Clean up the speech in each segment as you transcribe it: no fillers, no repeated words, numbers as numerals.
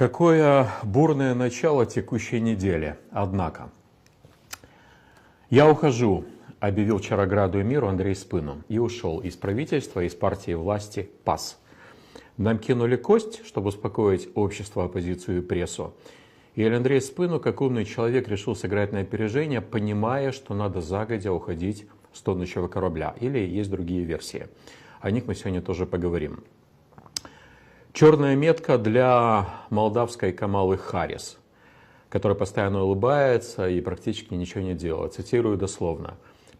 Какое бурное начало текущей недели. Однако, я ухожу, объявил вчера граду и миру Андрей Спину, и ушел из правительства, из партии власти ПАС. Нам кинули кость, чтобы успокоить общество, оппозицию и прессу. И Андрей Спину, как умный человек, решил сыграть на опережение, понимая, что надо загодя уходить с тонущего корабля. Или есть другие версии. О них мы сегодня тоже поговорим. Черная метка для молдавской Камалы Харрис, которая постоянно улыбается и практически ничего не делает. Цитирую дословно.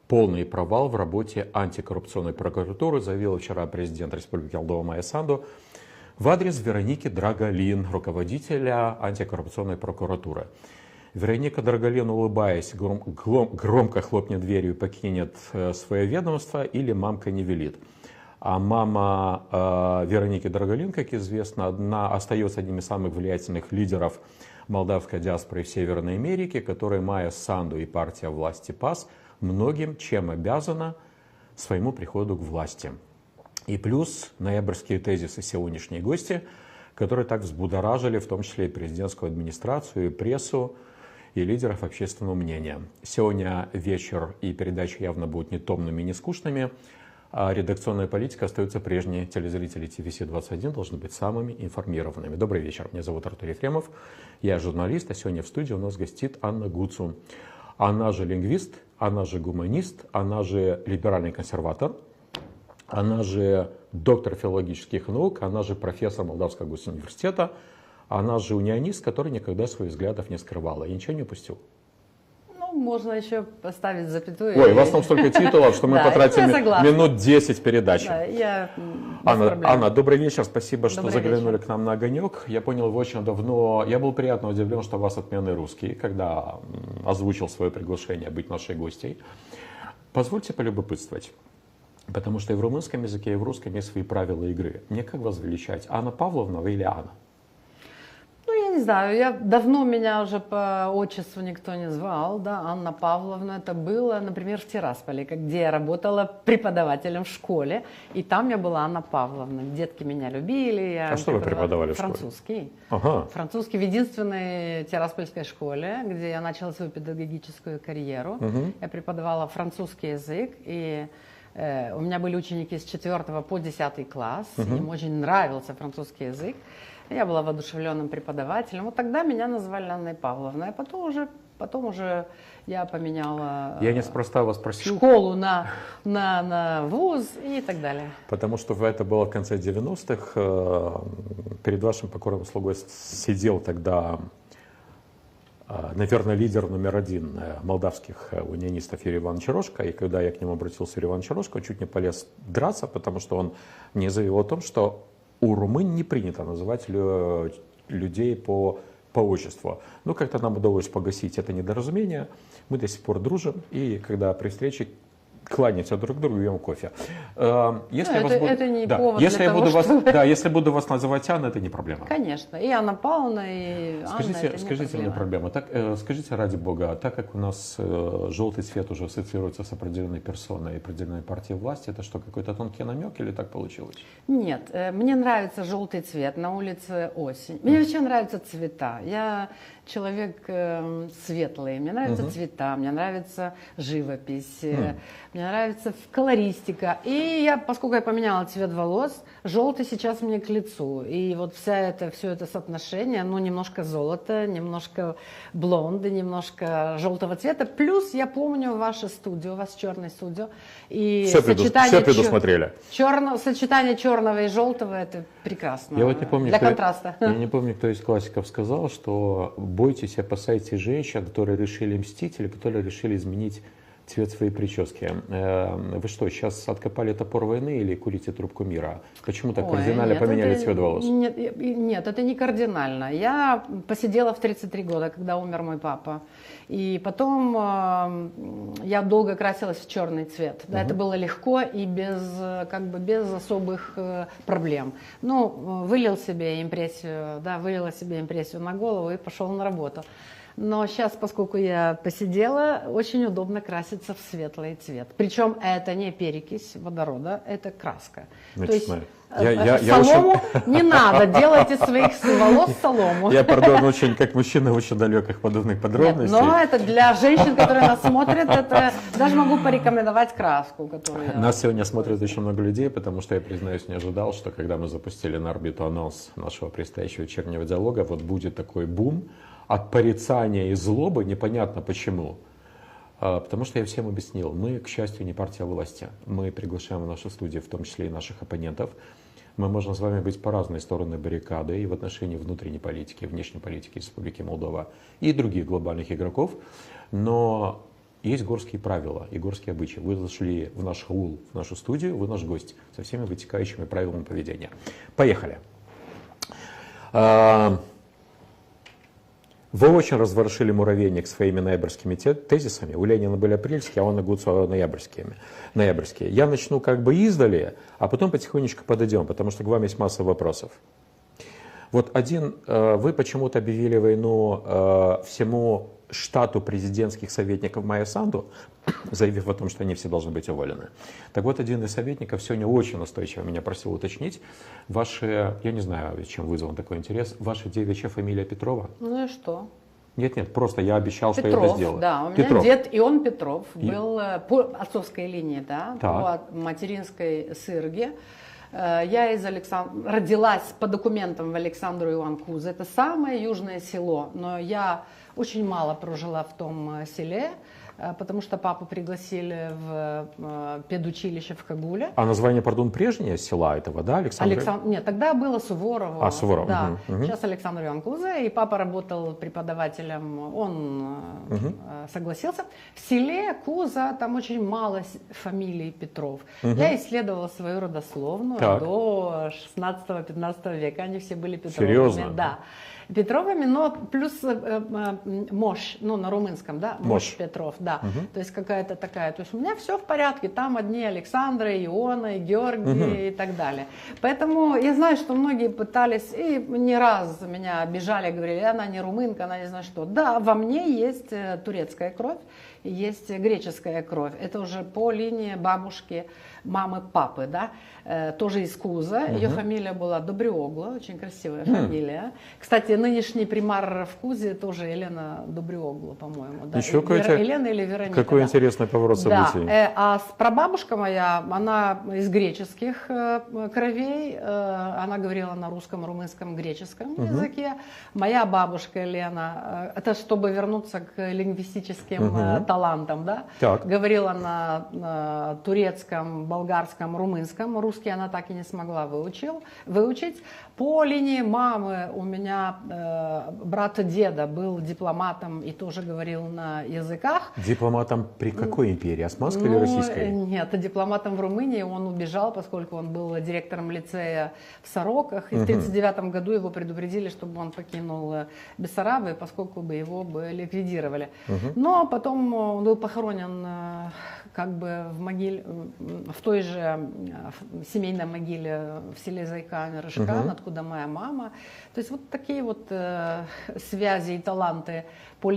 «Полный провал в работе антикоррупционной прокуратуры», заявила вчера президент Республики Молдова Майя Санду в адрес Вероники Драголин, руководителя антикоррупционной прокуратуры. Вероника Драголин, улыбаясь, громко хлопнет дверью и покинет свое ведомство или мамка не велит. А мама Вероники Драголин, как известно, остается одним из самых влиятельных лидеров молдавской диаспоры в Северной Америке, которой Майя Санду и партия власти ПАС многим чем обязана своему приходу к власти. И плюс ноябрьские тезисы сегодняшней гости, которые так взбудоражили в том числе и президентскую администрацию, и прессу, и лидеров общественного мнения. Сегодня вечер и передачи явно будут не томными, не скучными. А редакционная политика остается прежней. Телезрители ТВС-21 должны быть самыми информированными. Добрый вечер, меня зовут Артур Ефремов, я журналист, а сегодня в студии у нас гостит Анна Гуцу. Она же лингвист, она же гуманист, она же либеральный консерватор, она же доктор филологических наук, она же профессор Молдавского госуниверситета, она же унионист, который никогда своих взглядов не скрывала. Я ничего не упустил? Можно еще поставить запятую. Ой, у вас там столько титулов, что мы потратим минут 10 передач. Анна, добрый вечер, спасибо, что заглянули к нам на огонек. Я понял, вы очень давно, я был приятно удивлен, что у вас отменный русский, когда озвучил свое приглашение быть нашей гостьей. Позвольте полюбопытствовать, потому что и в румынском языке, и в русском есть свои правила игры. Мне как вас величать, Анна Павловна или Анна? Я не знаю, давно меня уже по отчеству никто не звал, да, Анна Павловна, это было, например, в Тирасполе, где я работала преподавателем в школе, и там я была Анна Павловна, детки меня любили. А что вы преподавали в школе? Французский. Ага. Французский в единственной Тираспольской школе, где я начала свою педагогическую карьеру. Угу. Я преподавала французский язык, и у меня были ученики с 4 по 10 класс, им очень нравился французский язык. Я была воодушевленным преподавателем. Вот тогда меня назвали Анной Павловной. А потом уже я поменяла я неспроста вас спросил. Школу на вуз и так далее. Потому что это было в конце 90-х. Перед вашим покорным слугой сидел тогда, наверное, лидер номер 1 молдавских унионистов Юрий Иванович Рожко. И когда я к нему обратился, Юрий Иванович Рожко, он чуть не полез драться, потому что он мне заявил о том, что у румын не принято называть людей по отчеству. Но как-то нам удалось погасить это недоразумение. Мы до сих пор дружим. И когда при встрече кланяемся друг другу и пьем кофе. Это не повод для того, если буду вас называть Анна, это не проблема. Конечно. И Анна Павловна, и Анна, скажите мне проблема. Скажите ради бога, так как у нас желтый цвет уже ассоциируется с определенной персоной и определенной партией власти, это что, какой-то тонкий намек или так получилось? Нет, мне нравится желтый цвет, на улице осень. Мне вообще нравятся цвета. Я человек светлый, мне нравятся цвета, мне нравится живопись, мне нравится колористика. И поскольку я поменяла цвет волос, желтый сейчас мне к лицу. И вот все это соотношение, немножко золота, немножко блонда, немножко желтого цвета. Плюс я помню вашу студию, у вас черное студио. И все предусмотрели. Сочетание черного и желтого, это прекрасно. Я вот не помню, для контраста. Я не помню, кто из классиков сказал, что бойтесь и опасайтесь женщин, которые решили мстить или которые решили изменить цвет своей прически. Вы что, сейчас откопали топор войны или курите трубку мира? Почему так кардинально поменяли цвет волос? Нет, это не кардинально. Я посидела в 33 года, когда умер мой папа. И потом я долго красилась в черный цвет. Да, это было легко и без особых проблем. Вылила себе импрессию на голову и пошел на работу. Но сейчас, поскольку я посидела, очень удобно краситься в светлый цвет. Причем это не перекись водорода, это краска. Значит, То есть смотри. солому не надо, делать из своих волос солому. Я, пардон, очень, как мужчина, очень далек от подобных подробностей. Нет, но это для женщин, которые нас смотрят, это даже могу порекомендовать краску, которую я... Нас сегодня смотрит очень много людей, потому что я, признаюсь, не ожидал, что когда мы запустили на орбиту анонс нашего предстоящего вечернего диалога, вот будет такой бум от порицания и злобы, непонятно почему. Потому что я всем объяснил, мы, к счастью, не партия власти. Мы приглашаем в нашу студию, в том числе и наших оппонентов. Мы можем с вами быть по разные стороны баррикады и в отношении внутренней политики, внешней политики Республики Молдова и других глобальных игроков. Но есть горские правила и горские обычаи. Вы зашли в наш аул, в нашу студию, вы наш гость со всеми вытекающими правилами поведения. Поехали. Вы очень разворошили муравейник своими ноябрьскими тезисами. У Ленина были апрельские, а у Гуцова ноябрьские. Я начну как бы издали, а потом потихонечку подойдем, потому что к вам есть масса вопросов. Вот вы почему-то объявили войну всему штату президентских советников Майя Санду, заявив о том, что они все должны быть уволены. Так вот, один из советников сегодня очень настойчиво меня просил уточнить ваши, я не знаю, чем вызван такой интерес, ваша девичья фамилия Петрова? Ну и что? Нет, просто я обещал, Петров, что я это сделаю. Да, у меня Петров. дед Ион Петров был по отцовской линии, да, Так. по материнской Сырге. Я родилась по документам в Александру Иван Куза. Это самое южное село, но я очень мало прожила в том селе, потому что папу пригласили в педучилище в Кагуле. А название, пардон, прежнее села этого, да, Александр? Нет, тогда было Суворово. Суворово. Да. Угу. Сейчас Александр Иван Куза, и папа работал преподавателем, он согласился. В селе Куза там очень мало фамилий Петров. Я исследовала свою родословную до 16-15 века, они все были Петровыми. Серьезно? Да. Петровыми, но плюс Мош, на румынском, да, Мош Петров, да, то есть какая-то такая, то есть у меня все в порядке, там одни Александры, Ионы, Георгии и так далее. Поэтому я знаю, что многие пытались, и не раз меня обижали, говорили, она не румынка, она не знаю что. Да, во мне есть турецкая кровь, есть греческая кровь, это уже по линии бабушки, мамы, папы, да, тоже из Куза. Ее фамилия была Добриогла, очень красивая фамилия. Кстати, нынешний примар в Кузе тоже Елена Добриогла, по-моему. Да? Еще Елена или Вероника. Какой да. интересный поворот событий. Да. А прабабушка моя, она из греческих кровей, она говорила на русском, румынском, греческом языке. Моя бабушка Елена, это чтобы вернуться к лингвистическим талантам, да, говорила на турецком, болгарском, румынском. Русский она так и не смогла выучить. По линии мамы у меня брат деда был дипломатом и тоже говорил на языках. Дипломатом при какой империи? Османской или российской? Нет, дипломатом в Румынии. Он убежал, поскольку он был директором лицея в Сороках. И в 1939 году его предупредили, чтобы он покинул Бессарабию, поскольку бы его ликвидировали. Но потом он был похоронен как бы в той же семейной могиле в селе Зайками, Рыжкан, откуда моя мама. То есть вот такие вот связи и таланты по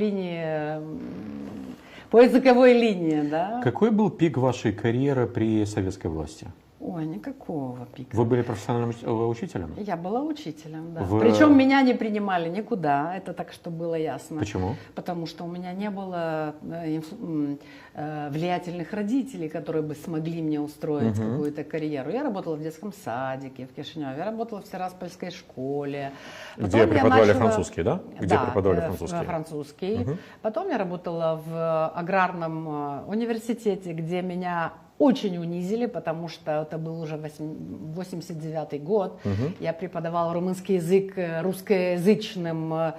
языковой линии, да. Какой был пик вашей карьеры при советской власти? Ой, никакого пика. Вы были профессиональным учителем? Я была учителем, да. Причем меня не принимали никуда, это так, что было ясно. Почему? Потому что у меня не было влиятельных родителей, которые бы смогли мне устроить какую-то карьеру. Я работала в детском садике в Кишиневе, я работала в Тираспольской школе. Где преподавали французский, да? Где преподавали французский? Французский. Потом я работала в аграрном университете, где меня очень унизили, потому что это был уже 89-й год. Я преподавала румынский язык русскоязычным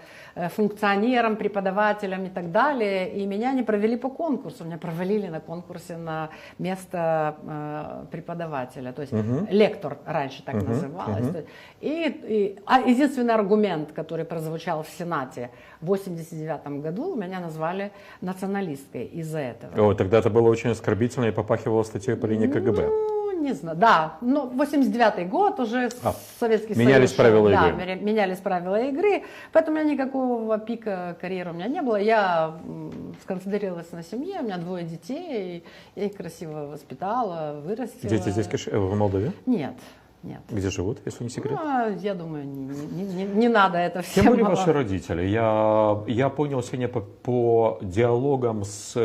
функционерам, преподавателям и так далее. И меня не провели по конкурсу. Меня провалили на конкурсе на место преподавателя. То есть лектор раньше так называлось. Единственный аргумент, который прозвучал в Сенате в 89 году, меня назвали националисткой из-за этого. Тогда это было очень оскорбительно и попахивало статьей по линии КГБ. Ну, не знаю, да, но 89-й год уже Советский Союз. Менялись правила игры. Да, менялись правила игры, поэтому у меня никакого пика карьеры у меня не было. Я сконцентрировалась на семье, у меня 2 детей, я их красиво воспитала, вырастила. Дети здесь, в Молдове? Нет. Нет. Где живут, если не секрет? Ну, я думаю, не надо это всем. Кем были ваши родители? Я понял сегодня по диалогам с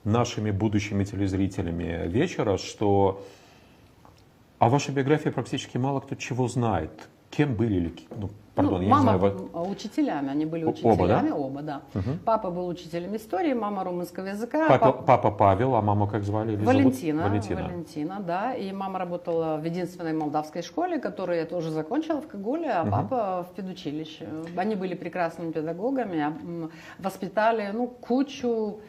нашими будущими телезрителями вечера, что о вашей биографии практически мало кто чего знает. Кем были или... Пардон, я мама не знаю. учителями, они были учителями, Оба, да? Угу. Папа был учителем истории, мама румынского языка. Папа Павел, а маму как звали? Или Валентина, Валентина, да. И мама работала в единственной молдавской школе, которую я тоже закончила в Кагуле, а папа в педучилище. Они были прекрасными педагогами, воспитали кучу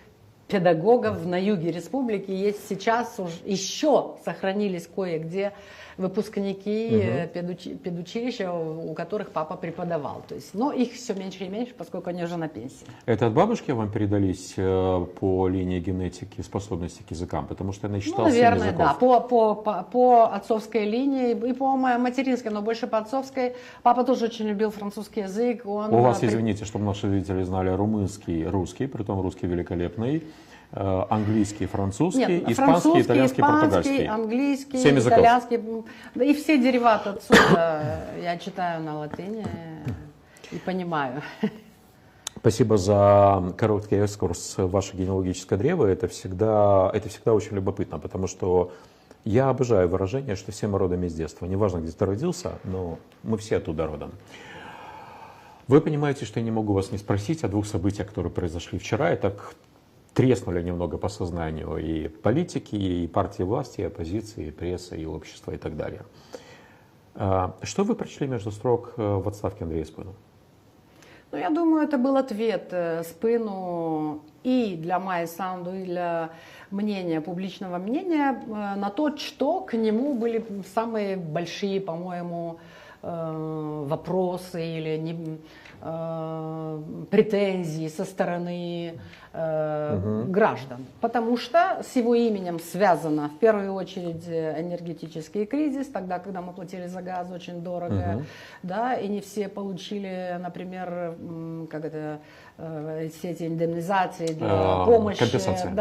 педагогов на юге республики. Есть сейчас еще сохранились кое-где выпускники педучилища, у которых папа преподавал. То есть, но их все меньше и меньше, поскольку они уже на пенсии. Это от бабушки вам передались по линии генетики способности к языкам? Потому что я начитал 7 наверное, языков. да. По отцовской линии и по материнской, но больше по отцовской. Папа тоже очень любил французский язык. У вас, извините, чтобы наши зрители знали, румынский, русский, притом русский великолепный, английский, французский, испанский, итальянский, португальский. Английский, 7 языков. итальянский. Да и все дериваты отсюда я читаю на латыни и понимаю. Спасибо за короткий экскурс в ваше генеалогическое древо. Это всегда очень любопытно, потому что я обожаю выражение, что все мы родом из детства. Неважно, где ты родился, но мы все оттуда родом. Вы понимаете, что я не могу вас не спросить о 2 событиях, которые произошли вчера, и так треснули немного по сознанию и политики, и партии власти, и оппозиции, и прессы, и общества, и так далее. Что вы прочли между строк в отставке Андрея Спыну? Ну, я думаю, это был ответ Спыну и для Майи Санду, и для мнения, публичного мнения на то, что к нему были самые большие, по-моему, вопросы или претензии со стороны граждан. Потому что с его именем связано в первую очередь энергетический кризис, тогда, когда мы платили за газ очень дорого, да, и не все получили, например, все эти индемнизации для помощи,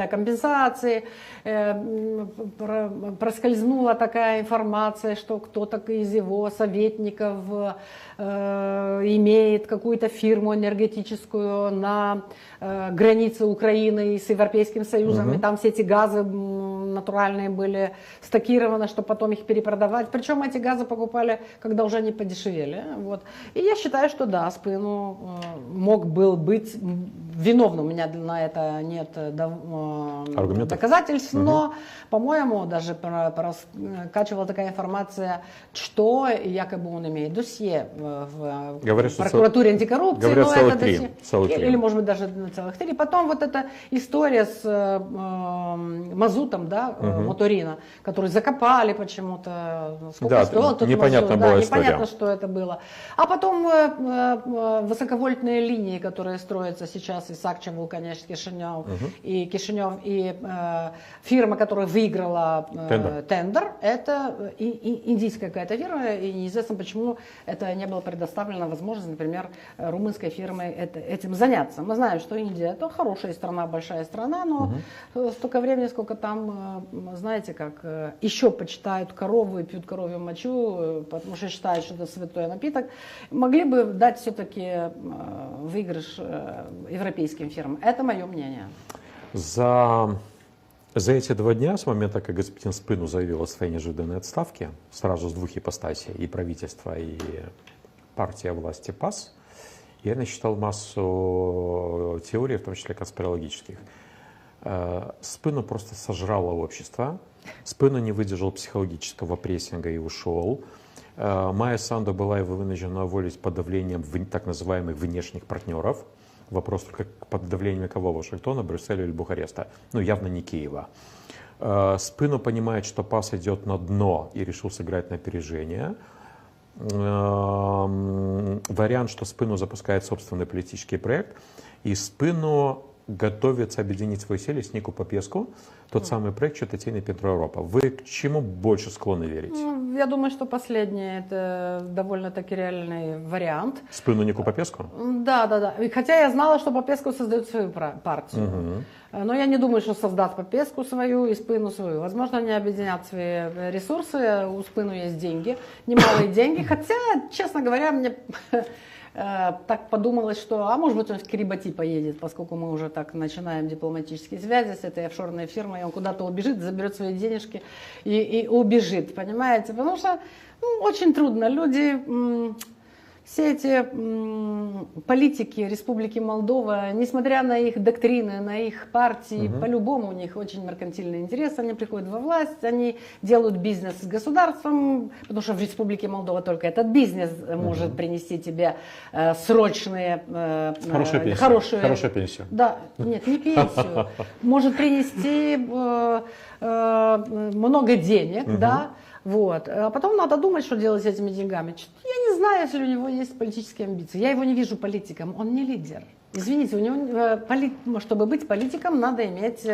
компенсации. Проскользнула такая информация, что кто-то из его советников имеет какую-то фирму энергетическую на границе Украины с Европейским Союзом, и там все эти газы натуральные были стокированы, чтобы потом их перепродавать. Причем эти газы покупали, когда уже они подешевели. Вот. И я считаю, что да, Спыну мог был быть виновным. У меня на это нет доказательств, но, по-моему, даже прокачивала такая информация, что якобы он имеет досье в прокуратуре антикоррупции. Говорят, целых 3. Или, может быть, даже целых 3. Потом вот эта история с мазутом, да, моторина, который закопали почему-то. Сколько стоило, непонятно была история. Непонятно, что это было. А потом высоковольтные линии, которые строятся сейчас из Акча, Вулканеш, Кишинев, и фирма, которая выиграла тендер, это индийская какая-то фирма, и неизвестно, почему это не было предоставлено возможность, например, румынской фирмой этим заняться. Мы знаем, что Индия это хорошая страна, большая страна, но столько времени, сколько там, знаете, как еще почитают корову и пьют коровью мочу, потому что считают, что это святой напиток, могли бы дать все-таки выигрыш европейским фирмам. Это мое мнение. За эти 2 дня, с момента, как господин Спыну заявил о своей неожиданной отставке, сразу с 2 ипостасей, и правительства, и партия власти ПАС, я насчитал массу теорий, в том числе конспирологических. Спыну просто сожрало общество, Спыну не выдержал психологического прессинга и ушел. Майя Санду была его вынуждена уволить под давлением так называемых внешних партнеров. Вопрос только под давлением кого? Вашингтона, Брюсселя или Бухареста? Ну, явно не Киева. Спыну понимает, что ПАС идет на дно и решил сыграть на опережение. Вариант, что Спыну запускает собственный политический проект. И Спыну готовится объединить свои силы с Нику Попеску, тот самый проект «Чотатійний Петро Европа». Вы к чему больше склонны верить? Ну, я думаю, что последнее это довольно-таки реальный вариант. Спину Нику Попеску? Да. И хотя я знала, что Попеску создает свою партию. Но я не думаю, что создаст Попеску свою и Спину свою. Возможно, они объединят свои ресурсы. У Спину есть деньги, немалые деньги. Хотя, честно говоря, мне так подумалось, что, а может быть, он в Кирибати поедет, поскольку мы уже так начинаем дипломатические связи с этой офшорной фирмой, он куда-то убежит, заберет свои денежки и убежит, понимаете? Потому что очень трудно. Люди, все эти политики Республики Молдова, несмотря на их доктрины, на их партии, по-любому у них очень меркантильный интерес, они приходят во власть, они делают бизнес с государством, потому что в Республике Молдова только этот бизнес может принести тебе срочные, хорошую пенсию. Да, нет, не пенсию, может принести много денег, да. Вот. А потом надо думать, что делать с этими деньгами. Я не знаю, если у него есть политические амбиции. Я его не вижу политиком, он не лидер. Извините, у него, чтобы быть политиком, надо иметь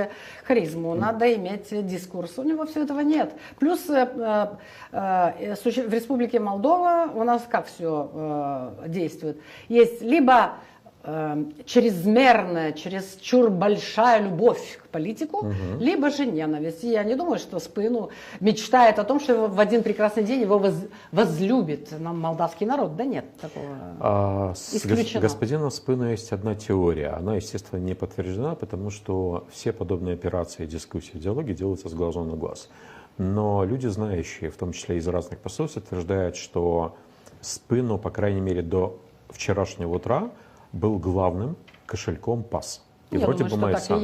харизму, надо иметь дискурс. У него всего этого нет. Плюс в Республике Молдова у нас как все действует? Есть либо чрезмерная, чересчур большая любовь к политику, либо же ненависть. И я не думаю, что Спину мечтает о том, что в один прекрасный день его возлюбит молдавский народ. Да нет, такого исключено. С господином Спину есть одна теория. Она, естественно, не подтверждена, потому что все подобные операции, дискуссии, диалоги делаются с глазу на глаз. Но люди, знающие, в том числе из разных посольств, утверждают, что Спину, по крайней мере, до вчерашнего утра был главным кошельком ПАС. И я вроде думаю, бы что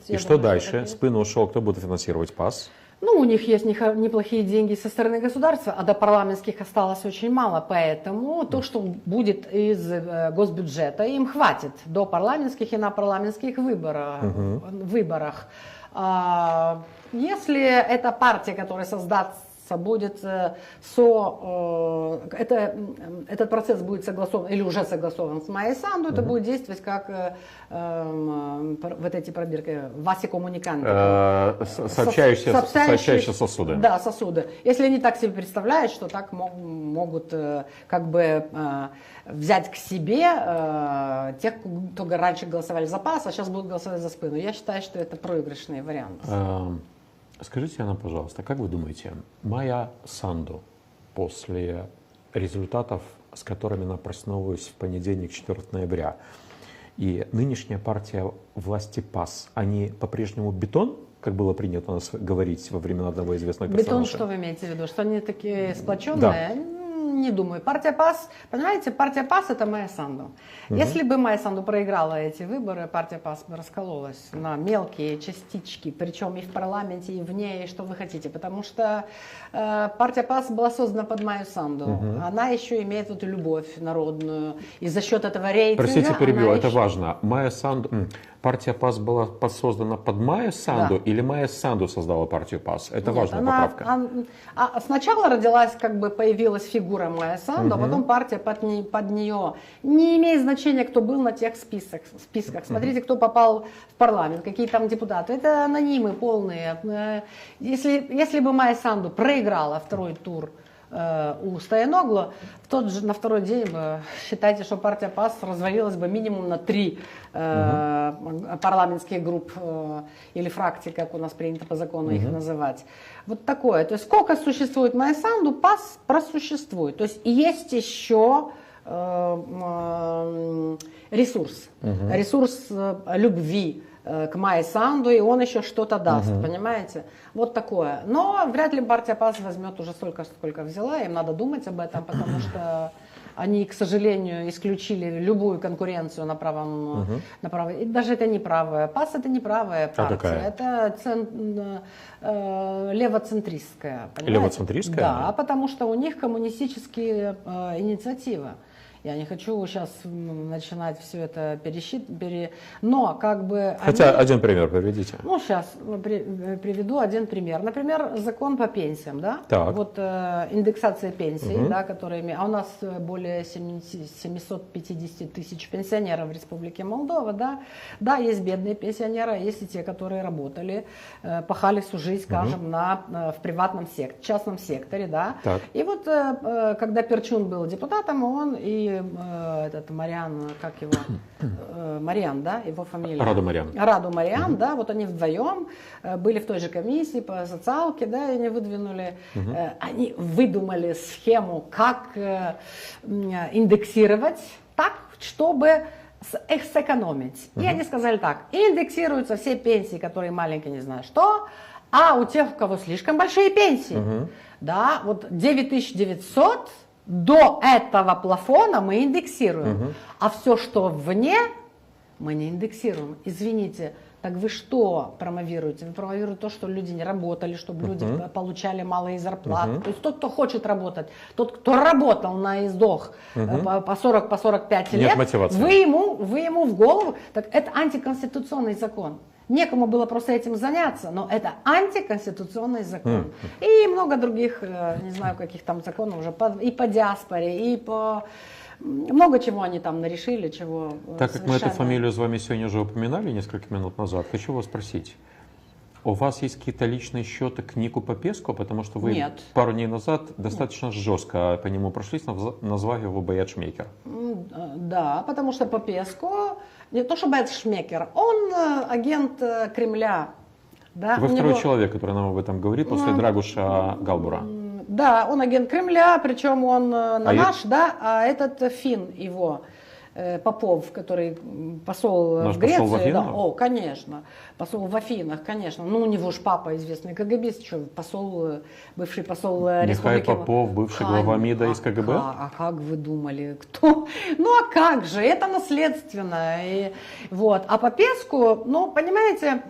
И что дальше? Спину ушел, кто будет финансировать ПАС? Ну, у них есть неплохие деньги со стороны государства, а до парламентских осталось очень мало, поэтому то, что будет из госбюджета, им хватит до парламентских и на парламентских выборах. Если эта партия, которая создастся, будет этот процесс будет согласован или уже согласован с Майей Санду, это будет действовать как вот эти пробирки, васи-коммуниканты. Сообщающие сосуды. Да, сосуды. Если они так себе представляют, что так могут как бы взять к себе тех, кто раньше голосовали за ПАС, а сейчас будут голосовать за Спину. Я считаю, что это проигрышный вариант. Скажите нам, пожалуйста, как вы думаете, Майя Санду после результатов, с которыми она проснулась в понедельник, 4 ноября, и нынешняя партия власти ПАС, они по-прежнему бетон, как было принято у нас говорить во времена одного известного персонажа? Бетон, что вы имеете в виду? Что они такие сплоченные? Да. Не думаю. Партия ПАС, понимаете, партия ПАС это Майя Санду. Если бы Майя Санду проиграла эти выборы, партия ПАС бы раскололась на мелкие частички, причем и в парламенте, и вне, и что вы хотите. Потому что партия ПАС была создана под Майю Санду. Она еще имеет вот любовь народную. И за счет этого рейтинга... Простите, перебью, это важно. Майя Санду... Партия ПАС была создана под Майю Санду, или Майя Санду создала партию ПАС? Это важная поправка. Сначала родилась, как бы появилась фигура Майя Санду, а потом партия под нее. Не имеет значения, кто был на тех списках. Смотрите, кто попал в парламент, какие там депутаты. Это анонимы полные. Если бы Майя Санду проиграла второй тур у Стояноглу, на второй день считайте, что партия ПАС развалилась бы минимум на 3 парламентских групп или фракций, как у нас принято по закону их называть. Вот такое. То есть сколько существует Майя Санду, ПАС просуществует. То есть есть еще ресурс. Ресурс любви к Майе Санду, и он еще что-то даст, понимаете? Вот такое. Но вряд ли партия ПАС возьмет уже столько, сколько взяла, им надо думать об этом, потому что они, к сожалению, исключили любую конкуренцию на правом... И даже это не правая. ПАС это не правая партия, это левоцентристская. Понимаете? Левоцентристская? Да, потому что у них коммунистические инициативы. Я не хочу сейчас начинать все это пересчитывать, но как бы... Хотя один пример приведите. Ну, сейчас приведу один пример. Например, закон по пенсиям, да? Так. Вот индексация пенсий, да, которые... А у нас более 750 тысяч пенсионеров в Республике Молдова, да? Да, есть бедные пенсионеры, а есть и те, которые работали, пахали всю жизнь, скажем, в приватном секторе, частном секторе, да? Так. И вот когда Перчун был депутатом, он и этот Мариан, как его? Мариан, да, его фамилия? Раду Мариан. Раду Мариан, да, вот они вдвоем были в той же комиссии по социалке, да, и они выдвинули, они выдумали схему, как индексировать так, чтобы сэкономить. И они сказали так: индексируются все пенсии, которые маленькие, не знаю что, а у тех, у кого слишком большие пенсии, да, вот 9900 до этого плафона мы индексируем, а все, что вне, мы не индексируем. Извините, так вы что промовируете? Вы промовируете то, что люди не работали, чтобы люди получали малые зарплаты. То есть тот, кто хочет работать, тот, кто работал на издох по 40, по 45 лет, вы ему в голову, так это антиконституционный закон. Некому было просто этим заняться, но это антиконституционный закон. И много других, не знаю, каких там законов уже, и по диаспоре, и по... Много чего они там нарешили, чего Так как мы эту фамилию с вами сегодня уже упоминали несколько минут назад, хочу вас спросить. У вас есть какие-то личные счеты к Нику Попеску, потому что вы пару дней назад достаточно жестко по нему прошлись, назвав его боец-шмекер. Да, потому что Попеску, не то что боец-шмекер, он агент Кремля. Да? Вы второй человек, который нам об этом говорит после Драгуша Галбура. Да, он агент Кремля, причем он наш, да, а этот фин его. Попов, который посол в Греции, посол в Афинах? Да, о, конечно, посол в Афинах, конечно. Ну, у него же папа известный КГБист, что посол, бывший посол Республики. Михаил Попов, бывший глава МИДа из КГБ? А как вы думали, кто? Ну, а как же, это наследственно. И, вот. А Попеску, ну, понимаете,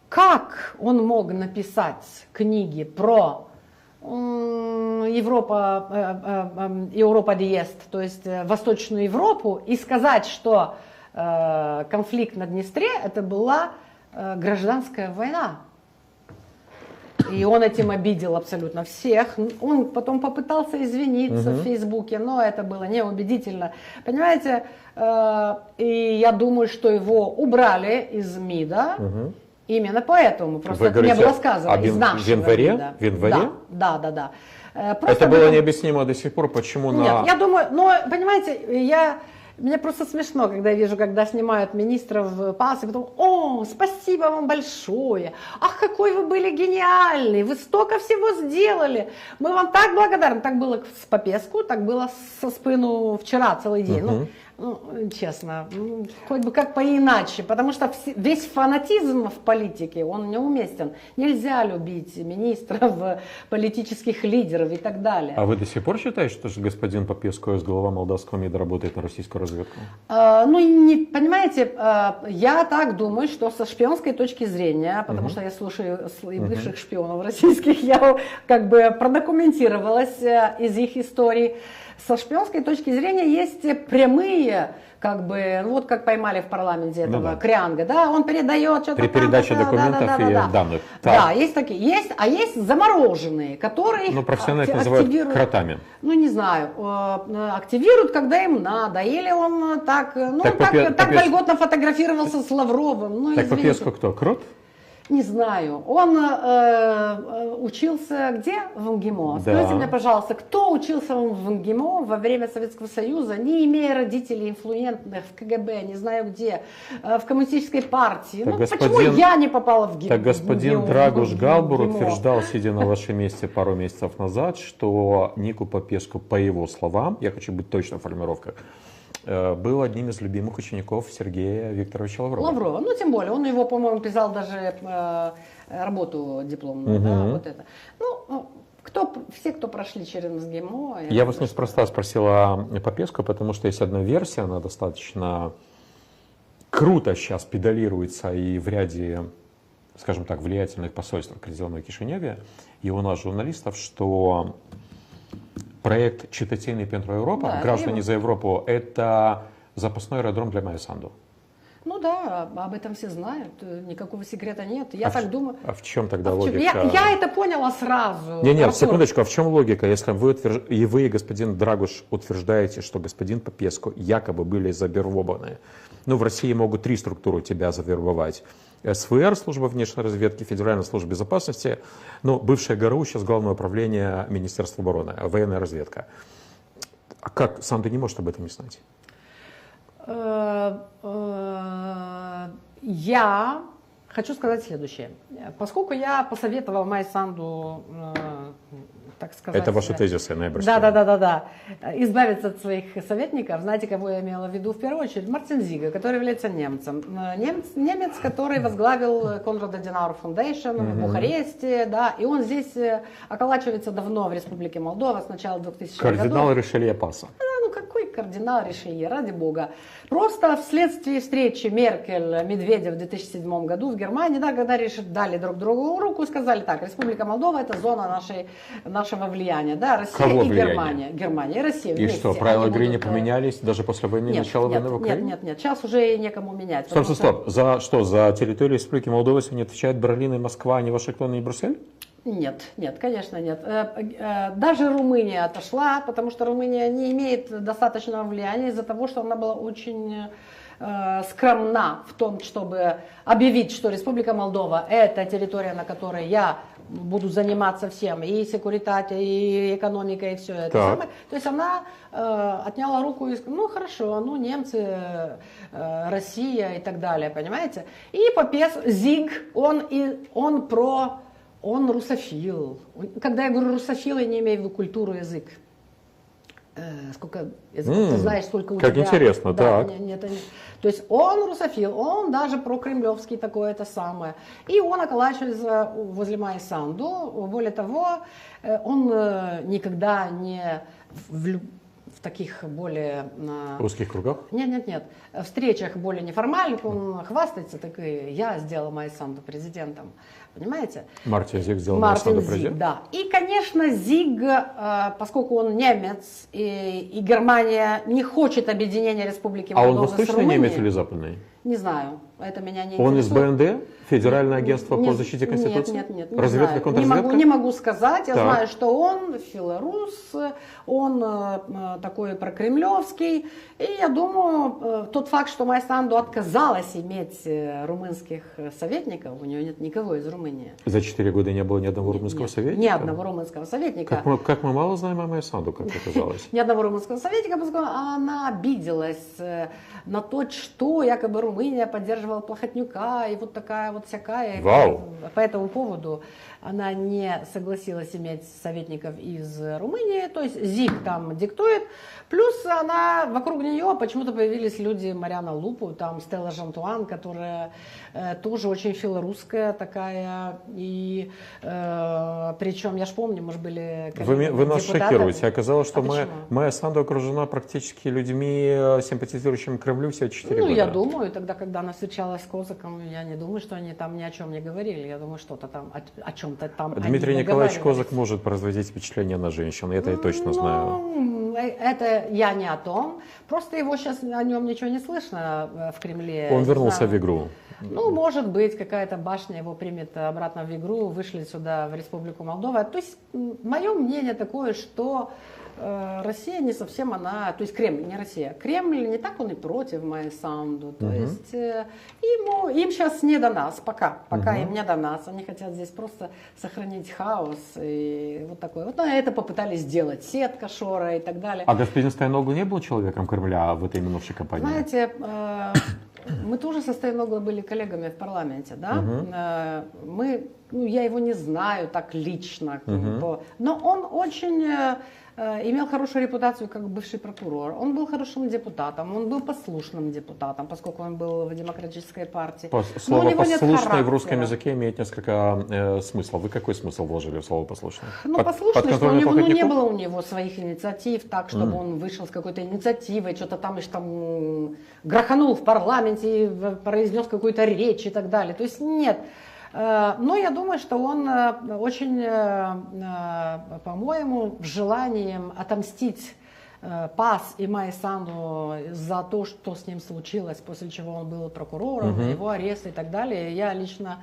как он мог написать книги про Европа диест, то есть Восточную Европу, и сказать, что конфликт на Днестре это была гражданская война. И он этим обидел абсолютно всех. Он потом попытался извиниться в Фейсбуке, но это было неубедительно. Понимаете, и я думаю, что его убрали из МИДа. Именно поэтому, просто это не было сказано из нашего в январе? МИДа. В январе? Да. Это было необъяснимо до сих пор, почему на... Нет, я думаю, но, понимаете, мне просто смешно, когда я вижу, когда снимают министров в ПАС, и потом: о, спасибо вам большое, ах, какой вы были гениальный, вы столько всего сделали, мы вам так благодарны. Так было с Попеску, так было со Спину вчера целый день. Ну, честно, хоть бы как поиначе, потому что весь фанатизм в политике, он неуместен. Нельзя любить министров, политических лидеров и так далее. А вы до сих пор считаете, что господин Попеску, глава молдавского МИДа, работает на российскую разведку? Понимаете, я так думаю, что со шпионской точки зрения, потому что я слушаю и бывших шпионов российских, я как бы продокументировалась из их историй. Со шпионской точки зрения есть прямые, как бы, вот как поймали в парламенте этого Крянга, да, он передает что-то при передаче документов и данных. Да, есть такие, а есть замороженные, которые их профессионально называют кротами. Ну, не знаю, активируют, когда им надо, или он так вольготно фотографировался с Лавровым. Ну, так Попеску кто, крот? Не знаю. Он учился где? В МГИМО. Скажите мне, пожалуйста, кто учился в МГИМО во время Советского Союза, не имея родителей инфлуентных в КГБ, не знаю где, в коммунистической партии? Ну, почему я не попала в ГИМО? Так господин Драгуш Галбур утверждал, сидя на вашем месте пару месяцев назад, что Нику Попеску, по его словам, я хочу быть точно в формулировках, был одним из любимых учеников Сергея Викторовича Лаврова. Ну, тем более, он его, по-моему, писал даже работу дипломную, да, вот это. Ну, все, кто прошли через МГИМО... Я вас неспроста спросила Попеску, потому что есть одна версия, она достаточно круто сейчас педалируется и в ряде, скажем так, влиятельных посольств, определенного Кишиневе, и у нас журналистов, что проект «Читательный Пентро Европа», Да, «Граждане за Европу» — это запасной аэродром для Майя Санду. Ну да, об этом все знают, никакого секрета нет. Я так думаю. А в чем тогда А в чем? логика? Я это поняла сразу. Нет, Артур. секундочку, а в чем логика, если вы, господин Драгуш, утверждаете, что господин Попеску якобы были завербованы? Ну, в России могут 3 структуры тебя завербовать. СВР, служба внешней разведки, Федеральная служба безопасности, ну, бывшая ГРУ, сейчас Главное управление Министерства обороны, военная разведка. А как Санду не может об этом не знать? Я хочу сказать следующее. Поскольку я посоветовал Майе Санду, так сказать... Это ваши тезисы ноябрьские. Да. Избавиться от своих советников. Знаете, кого я имела в виду в первую очередь? Мартин Зига, который является немцем. Немец, который возглавил Конрад Аденауэр Фундейшн в Бухаресте. Да, и он здесь околачивается давно в Республике Молдова с начала 2000-х годов. Кардинал Ришелье Паса. Ну какой кардинал Ришелье, ради бога. Просто вследствие встречи Меркель-Медведев в 2007 году в Германии, да, когда дали друг другу руку и сказали так, Республика Молдова — это зона нашего влияния. Да, Россия Кого и влияние? Германия. Германия и Россия И вместе. что, правила Они игры не будут, поменялись даже после войны, начала войны в Украине? Нет. Сейчас уже некому менять. Стоп. За что? За территорию Республики Молдова сегодня отвечают Берлин и Москва, а не Вашингтон и Брюссель? Нет, конечно, нет. Даже Румыния отошла, потому что Румыния не имеет достаточного влияния из-за того, что она была очень скромна в том, чтобы объявить, что Республика Молдова — это территория, на которой я буду заниматься всем, и секуритате, и экономикой, и все это самое. То есть она отняла руку и сказала, ну хорошо, ну немцы, Россия и так далее, понимаете? И Попес, Зиг, он русофил. Когда я говорю русофил, я не имею в виду культуру, язык. Сколько языков ты знаешь, сколько у тебя. Как интересно, да, так. Нет. То есть он русофил, он даже прокремлевский такой, это самое. И он околачивается возле Майи Санду. Более того, он никогда не в таких более... узких кругах? Нет. В встречах более неформальных он хвастается, такой, я сделал Майю Санду президентом. Понимаете? Мартин Зиг сделал Майю Санду президентом? Да. И, конечно, Зиг, поскольку он немец, и Германия не хочет объединения Республики Молдова А он с восточный Румынией, немец или западный? Не знаю, это меня не Он из интересует. БНД? Федеральное агентство по защите Конституции? Нет, разведка, знаю. контрразведка? Не могу сказать. Я Так. знаю, что он филорус, он такой прокремлевский. И я думаю, тот факт, что Майя Санду отказалась иметь румынских советников, у нее нет никого из Румынии. За 4 года не было ни одного румынского советника? Ни одного румынского советника. Как мы мало знаем о Майе Санду, как оказалось. Ни одного румынского советника, поскольку она обиделась на то, что якобы Румыния поддерживала Плохотнюка и вот такая вот всякая. Вау. По этому поводу она не согласилась иметь советников из Румынии, то есть Зиг там диктует. Плюс вокруг нее почему-то появились люди, Мариана Лупу, там Стелла Жантуан, которая тоже очень филорусская такая. И причем, я ж помню, мы же были Вы нас депутатами. шокируете. Оказалось, что почему? Майя Санду окружена практически людьми, симпатизирующими Кремлю все 4 года. Я думаю, тогда, когда она встречалась с Козаком, я не думаю, что они там ни о чем не говорили. Я думаю, что-то там, о чем-то там Дмитрий они Николаевич договаривались. Козак может производить впечатление на женщин, это я точно знаю. Это я не о том. Просто его сейчас о нем ничего не слышно в Кремле. Он Не вернулся знаю. в игру. Ну, может быть, какая-то башня его примет обратно в игру, вышли сюда, в Республику Молдова. То есть, мое мнение такое, что Россия не совсем она, то есть Кремль, не Россия. Кремль не так он и против Майи Санду. То есть им сейчас не до нас, пока им не до нас. Они хотят здесь просто сохранить хаос и вот такой. Вот на это попытались сделать Сетка, Шора и так далее. А господин Стояноглу не был человеком Кремля в этой минувшей кампании? Знаете, мы тоже со Стояногло были коллегами в парламенте, да? Я его не знаю так лично, но он очень имел хорошую репутацию как бывший прокурор. Он был хорошим депутатом, он был послушным депутатом, поскольку он был в демократической партии. Слово «послушный» в русском языке имеет несколько смыслов. Вы какой смысл вложили в слово «послушный»? Послушный, что не было у него своих инициатив, так, чтобы он вышел с какой-то инициативой, что-то там гроханул в парламенте, произнес какую-то речь и так далее. То есть нет. Но я думаю, что он очень, по-моему, желанием отомстить Пас и Майе Санду за то, что с ним случилось, после чего он был прокурором, его арест и так далее. Я лично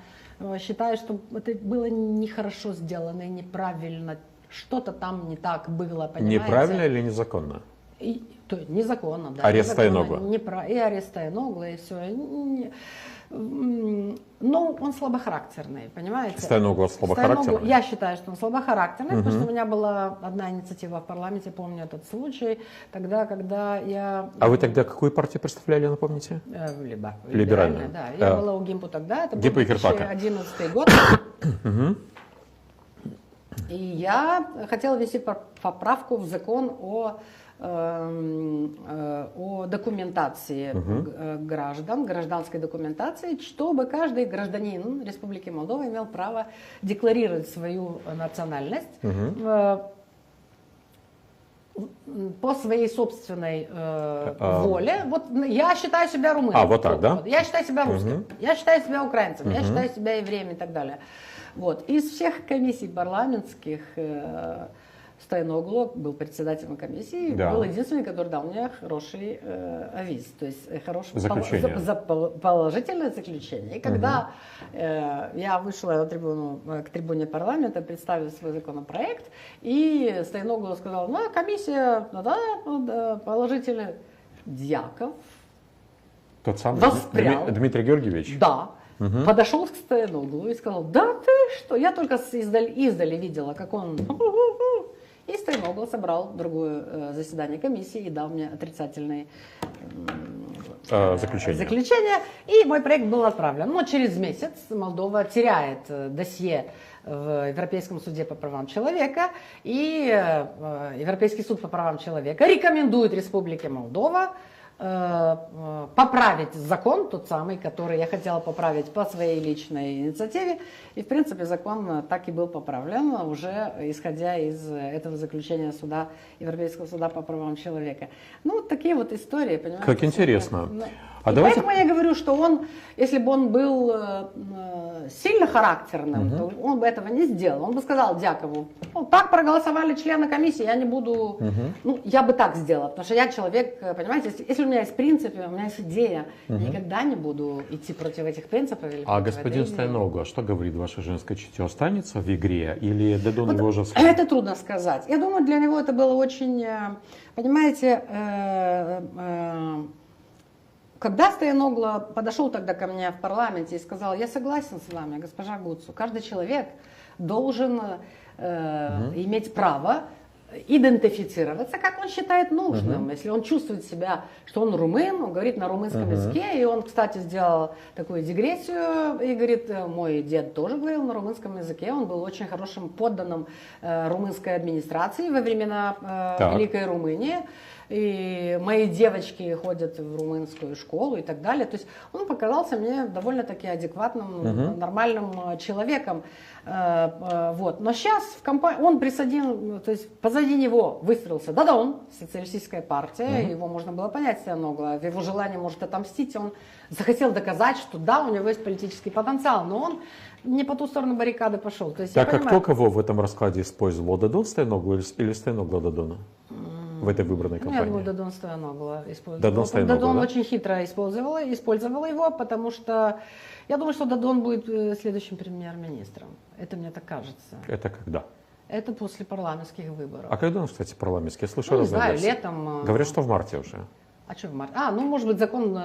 считаю, что это было нехорошо сделано и неправильно. Что-то там не так было, понимаете? Неправильно или незаконно? Незаконно, да. Арест Стоеногла. И арест Стоеногла, и все. Но он слабохарактерный, понимаете? Стоеногла слабохарактерный? Я считаю, что он слабохарактерный, потому что у меня была одна инициатива в парламенте, помню этот случай, тогда, когда я... А вы тогда какую партию представляли, напомните? Либеральная, да. Я была у ГИМПу тогда, это был 2011 год. И я хотела ввести поправку в закон о документации граждан, гражданской документации, чтобы каждый гражданин Республики Молдова имел право декларировать свою национальность по своей собственной воле. Вот я считаю себя румыном. Вот так, да? Я считаю себя русским, я считаю себя украинцем, я считаю себя евреем и так далее. Вот. Из всех комиссий парламентских Стоеногла был председателем комиссии, был единственный, который дал мне хороший авиз, то есть хорошее положительное заключение. И когда я вышла на трибуну, к трибуне парламента, представила свой законопроект, и Стоеногла сказал, ну, комиссия, да, положительный. Дьяков тот самый воспрял. Дмитрий Георгиевич? Да. Подошел к Стоеноглу и сказал, да ты что, я только издали видела, как он... И Стоеногла собрал другое заседание комиссии и дал мне отрицательное заключение. И мой проект был отправлен. Но через месяц Молдова теряет досье в Европейском суде по правам человека. И Европейский суд по правам человека рекомендует Республике Молдова поправить закон, тот самый, который я хотела поправить по своей личной инициативе. И, в принципе, закон так и был поправлен, уже исходя из этого заключения суда, Европейского суда по правам человека. Ну, вот такие вот истории, понимаете? Как интересно. Поэтому я говорю, что он, если бы он был сильно характерным, то он бы этого не сделал. Он бы сказал Дьякову, ну, так проголосовали члены комиссии, я не буду... Ну, я бы так сделала, потому что я человек, понимаете, если у меня есть принципы, у меня есть идея, никогда не буду идти против этих принципов. А господин Стоеногла, что говорит ваше женское чутье? Останется в игре или Дадон его уже... Это трудно сказать. Я думаю, для него это было очень, понимаете... Когда Стоеногла подошел тогда ко мне в парламенте и сказал, я согласен с вами, госпожа Гуцу, каждый человек должен иметь право идентифицироваться, как он считает нужным. Если он чувствует себя, что он румын, он говорит на румынском языке, и он, кстати, сделал такую дигрессию, и говорит, мой дед тоже говорил на румынском языке, он был очень хорошим подданным румынской администрации во времена Великой Румынии. И мои девочки ходят в румынскую школу и так далее. То есть он показался мне довольно-таки адекватным, нормальным человеком. Вот. Но сейчас в компании он присоединил, то есть позади него выстроился Дадон, социалистическая партия, его можно было понять, Стоеногла, в его желании может отомстить, он захотел доказать, что да, у него есть политический потенциал, но он не по ту сторону баррикады пошел. То есть, так, а кто кого в этом раскладе использовал? Дадон Стоеногла или Стоеногла Дадона? В этой выбранной кампании? Я думаю, Дадон Стоеногла использовал. Дадон очень хитро использовал его, потому что я думаю, что Дадон будет следующим премьер-министром. Это мне так кажется. Это когда? Это после парламентских выборов. А когда у нас, кстати, парламентские? Я слышал, не знаю, летом. Говорят, что в марте уже. А что в марте? Ну, может быть, закон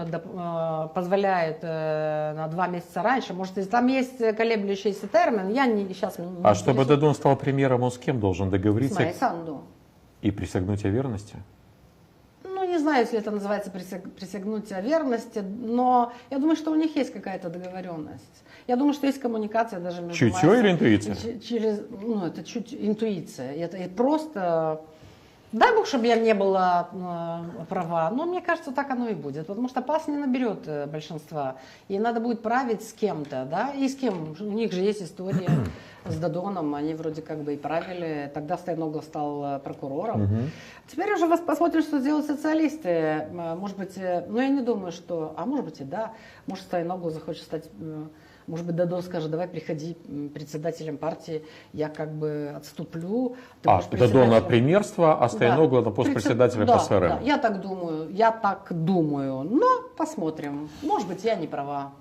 позволяет на 2 месяца раньше. Может, если там есть колеблющийся термин, я сейчас... А чтобы Дадон стал премьером, он с кем должен договориться? С Майей Санду. И присягнуть о верности? Ну, не знаю, если это называется присягнуть о верности, но я думаю, что у них есть какая-то договоренность. Я думаю, что есть коммуникация даже между... Чутье или интуиция? Это чуть интуиция. Это просто... Дай бог, чтобы я не была права, но мне кажется, так оно и будет, потому что Пас не наберет большинства, и надо будет править с кем-то, да, и с кем, у них же есть история с Дадоном, они вроде как бы и правили, тогда Стоеногла стал прокурором. Теперь уже посмотрим, что сделают социалисты, может быть, но я не думаю, что, а может быть и да, может Стоеногла захочет стать Может быть, Дадон скажет, давай приходи председателем партии, я как бы отступлю. Дадон от премьерства, а Стояногла на пост председателя ПСРМ. Да, я так думаю. Но посмотрим. Может быть, я не права.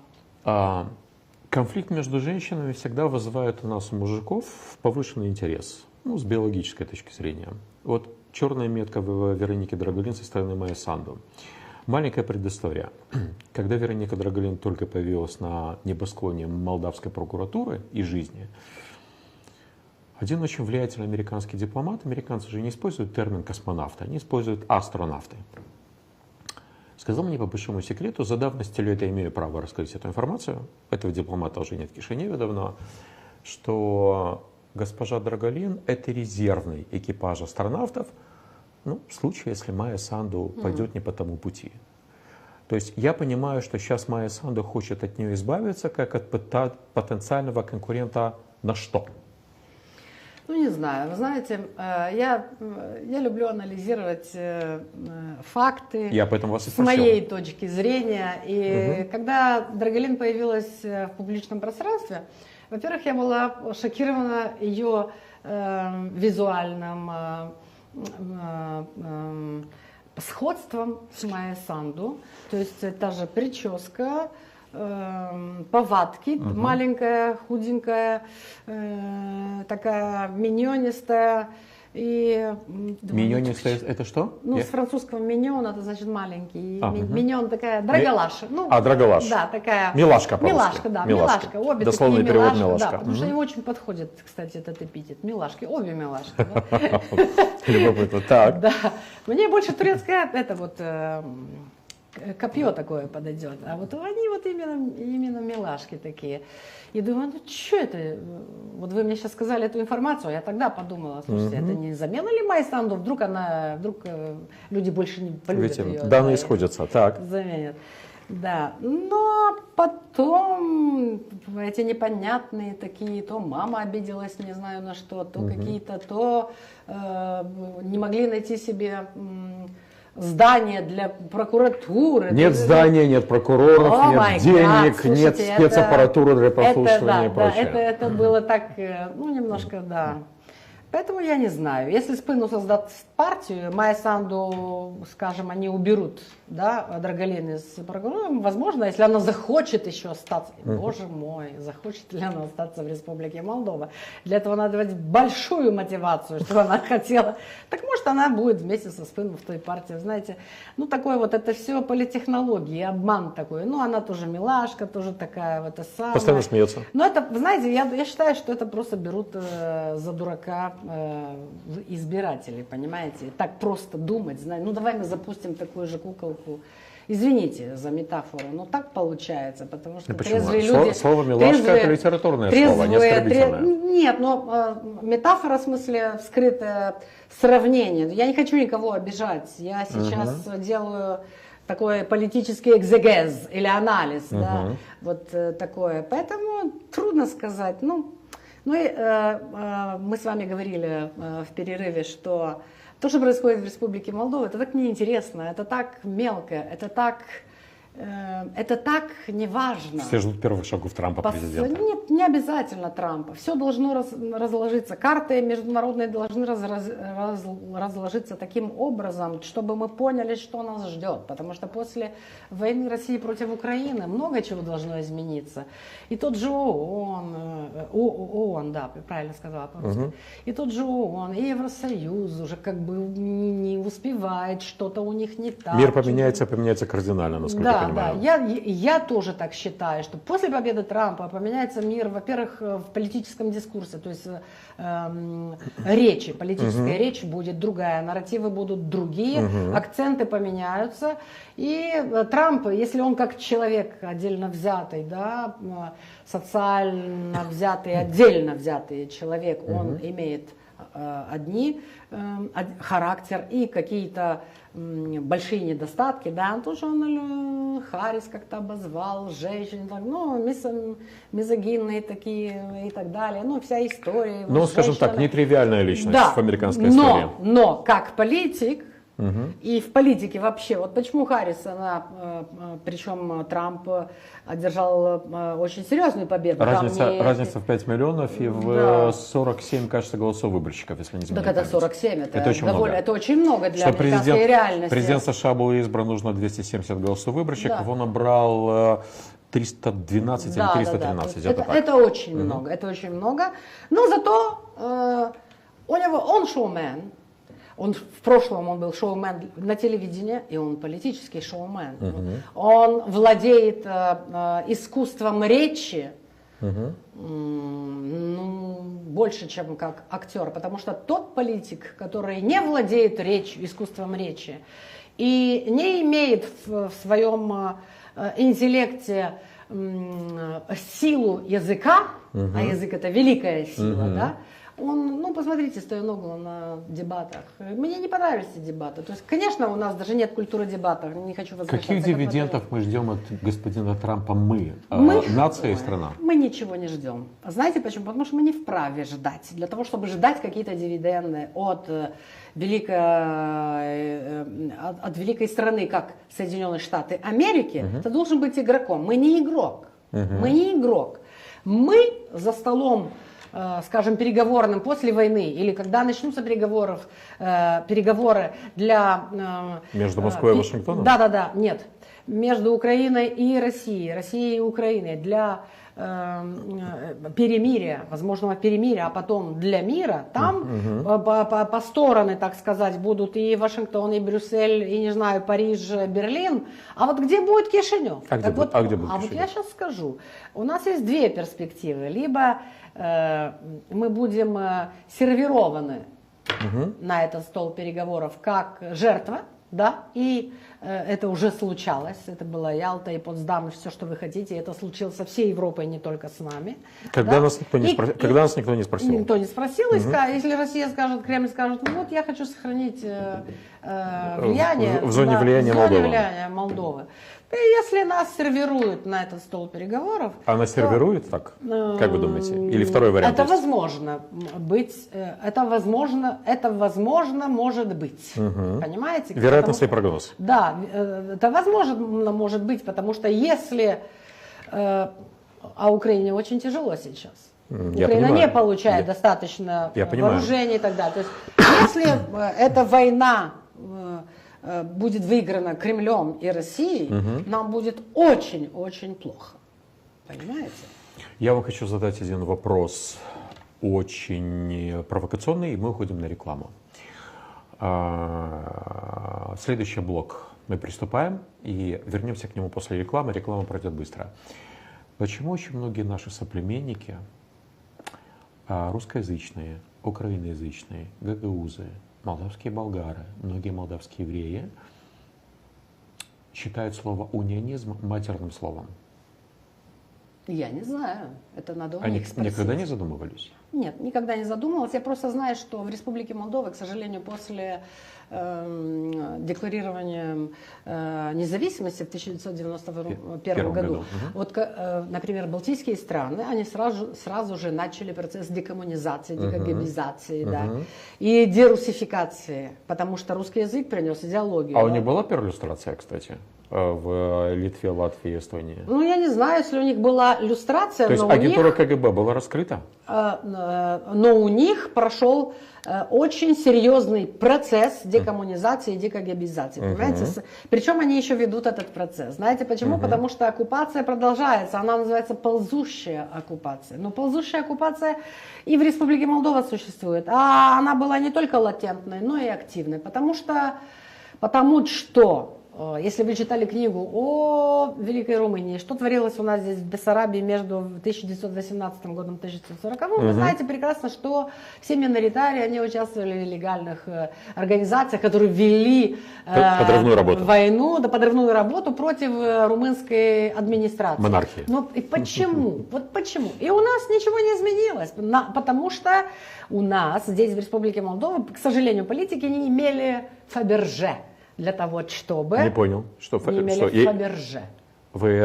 Конфликт между женщинами всегда вызывает у нас, у мужиков, повышенный интерес, с биологической точки зрения. Вот черная метка в Веронике Драголин со стороны Майи Санду. Маленькая предыстория. Когда Вероника Драголин только появилась на небосклоне молдавской прокуратуры и жизни, один очень влиятельный американский дипломат, американцы же не используют термин космонавты, они используют астронавты, сказал мне по большому секрету, за давностью лет я имею право раскрыть эту информацию, этого дипломата уже нет в Кишиневе давно, что госпожа Драголин — это резервный экипаж астронавтов, в случае, если Майя Санду пойдет не по тому пути. То есть я понимаю, что сейчас Майя Санду хочет от нее избавиться, как от потенциального конкурента на что? Не знаю. Вы знаете, я люблю анализировать факты я об этом вас и с моей точки зрения. И когда Драголин появилась в публичном пространстве, во-первых, я была шокирована ее визуальным сходством с Майей Санду. То есть та же прическа, повадки, маленькая, худенькая, такая миньонистая. Миньонистая — это что? С французского миньон, это значит маленький. Миньон такая, драголаша. Драголаш. Да, такая. Милашка по-русски. Милашка, да, милашка. Обе дословный такие перевод милашка. милашка. Да, потому что им очень подходит, кстати, этот эпитет. Милашки, обе милашки. Любопытно. Так. Да. Мне больше турецкое, это вот копье такое подойдет. А вот они вот именно милашки такие. И думаю, что это? Вот вы мне сейчас сказали эту информацию, а я тогда подумала, слушайте, это не замена ли Майи Санду? Вдруг люди больше не полюбят ее. Данные сходятся, так. Заменят. Да, но потом эти непонятные такие, то мама обиделась, не знаю на что, то какие-то, то не могли найти себе здание для прокуратуры. Нет здания, нет прокуроров, нет денег, слушайте, нет спецаппаратуры для прослушивания и прочее. Это было так, немножко, да. Поэтому я не знаю. Если Спину создаст партию, Майя Санду, скажем, они уберут, Драголин из прокурора, возможно, если она захочет еще остаться, боже мой, захочет ли она остаться в Республике Молдова, для этого надо давать большую мотивацию, что она хотела. Так может, она будет вместе со Спином в той партии, знаете, такое вот это все политтехнологии, обман такой. Она тоже милашка, тоже такая вот самая. Постоянно смеется. Но это, знаете, я считаю, что это просто берут за дурака избиратели, понимаете? Так просто думать, давай мы запустим такую же куколку. Извините за метафору, но так получается, потому что трезвые люди... Слово «милашка» — это литературное слово, не оскорбительное. Нет, но метафора, в смысле, вскрытое сравнение. Я не хочу никого обижать. Я сейчас делаю такой политический экзегез или анализ, вот такое. Поэтому трудно сказать. Мы с вами говорили в перерыве, что то, что происходит в Республике Молдова, это так неинтересно, это так мелко, это так неважно. Все ждут первых шагов Трампа президента. Нет, не обязательно Трампа. Все должно разложиться. Карты международные должны разложиться таким образом, чтобы мы поняли, что нас ждет. Потому что после войны России против Украины много чего должно измениться. И тот же ООН, да, правильно сказала по-русски. И тот же ООН, и Евросоюз уже как бы не успевает, что-то у них не так. Мир поменяется кардинально, насколько я понимаю. Да, я тоже так считаю, что после победы Трампа поменяется мир, во-первых, в политическом дискурсе, то есть политическая речь будет другая, нарративы будут другие, акценты поменяются. И Трамп, если он как человек отдельно взятый, социально взятый, отдельно взятый человек, он имеет характер и какие-то большие недостатки, тоже Харрис как-то обозвал женщин, мизогинные такие и так далее, вся история. Скажем так, нетривиальная личность в американской истории. Но как политик, И в политике вообще. Вот почему Харрис, причем Трамп одержал очень серьезную победу. Разница в 5 миллионов и в 47, кажется, голосов выборщиков, если не изменяет Так это память. 47, это очень много. Это очень много для американской реальности. Президент США был избран, нужно 270 голосов выборщиков, он набрал 312 или 313. Это очень много, это очень много. Но зато он шоумен. В прошлом он был шоумен на телевидении, и он политический шоумен. Он владеет искусством речи больше, чем как актер. Потому что тот политик, который не владеет искусством речи и не имеет в своем интеллекте силу языка, а язык это великая сила, да? Посмотрите, Стояногла на дебатах. Мне не понравились эти дебаты. То есть, конечно, у нас даже нет культуры дебатов. Не хочу возвращаться. Каких дивидендов мы ждем от господина Трампа нация и страна? Мы ничего не ждем. Знаете почему? Потому что мы не вправе ждать. Для того, чтобы ждать какие-то дивиденды от великой страны, как Соединенные Штаты Америки, ты должен быть игроком. Мы не игрок. Мы не игрок. Мы за столом, скажем, переговорным после войны, или когда начнутся переговоры для... Между Москвой и Вашингтоном? Да, нет. Между Украиной и Россией, Россией и Украиной для перемирия, возможного перемирия, а потом для мира, там по стороны, так сказать, будут и Вашингтон, и Брюссель, и, не знаю, Париж, Берлин. А вот где будет Кишинев? Где будет Кишинев? Вот я сейчас скажу. У нас есть две перспективы. Либо мы будем сервированы на этот стол переговоров как жертва, да, и это уже случалось, это была Ялта и Потсдам, и все, что вы хотите, это случилось со всей Европой, не только с нами. Когда нас никто не спросил. Никто не спросил, если Россия скажет, Кремль скажет, я хочу сохранить влияние в зоне влияния Молдовы. И если нас сервируют на этот стол переговоров... Она сервирует так? Как вы думаете? Или второй вариант Это есть? Возможно быть. Это возможно может быть. Понимаете? Вероятностный прогноз. Да, это возможно может быть, потому что если... Украине очень тяжело сейчас. Украина не получает достаточно вооружений и так далее. То есть, если эта война будет выиграна Кремлем и Россией, нам будет очень-очень плохо. Понимаете? Я вам хочу задать один вопрос, очень провокационный, и мы уходим на рекламу. Следующий блок мы приступаем, и вернемся к нему после рекламы. Реклама пройдет быстро. Почему очень многие наши соплеменники, русскоязычные, украиноязычные, гагаузы, молдавские болгары, многие молдавские евреи считают слово унионизм матерным словом? Я не знаю. Это надо у Они них спросить. никогда не задумывались? Нет, никогда не задумывалась. Я просто знаю, что в Республике Молдова, к сожалению, после декларирования независимости в 1991 году, вот, например, балтийские страны, они сразу же начали процесс декоммунизации, декагебизации, да, и дерусификации, потому что русский язык принес идеологию. А у них была перлюстрация, кстати, в Литве, Латвии, Эстонии? Я не знаю, если у них была люстрация. То есть агентура КГБ была раскрыта? Но у них прошел очень серьезный процесс декоммунизации и декагебизации. Понимаете? Причем они еще ведут этот процесс. Знаете почему? Потому что оккупация продолжается. Она называется ползущая оккупация. Но ползущая оккупация и в Республике Молдова существует. А она была не только латентной, но и активной. Потому что если вы читали книгу о Великой Румынии, что творилось у нас здесь в Бессарабии между 1918 годом и 1940, вы знаете прекрасно, что все миноритарии, они участвовали в легальных организациях, которые вели подрывную работу против румынской администрации. Монархии. И почему? Вот почему? И у нас ничего не изменилось, потому что у нас здесь в Республике Молдова, к сожалению, политики не имели Фаберже. Для того, чтобы... Не понял. Что не имели Фаберже. Вы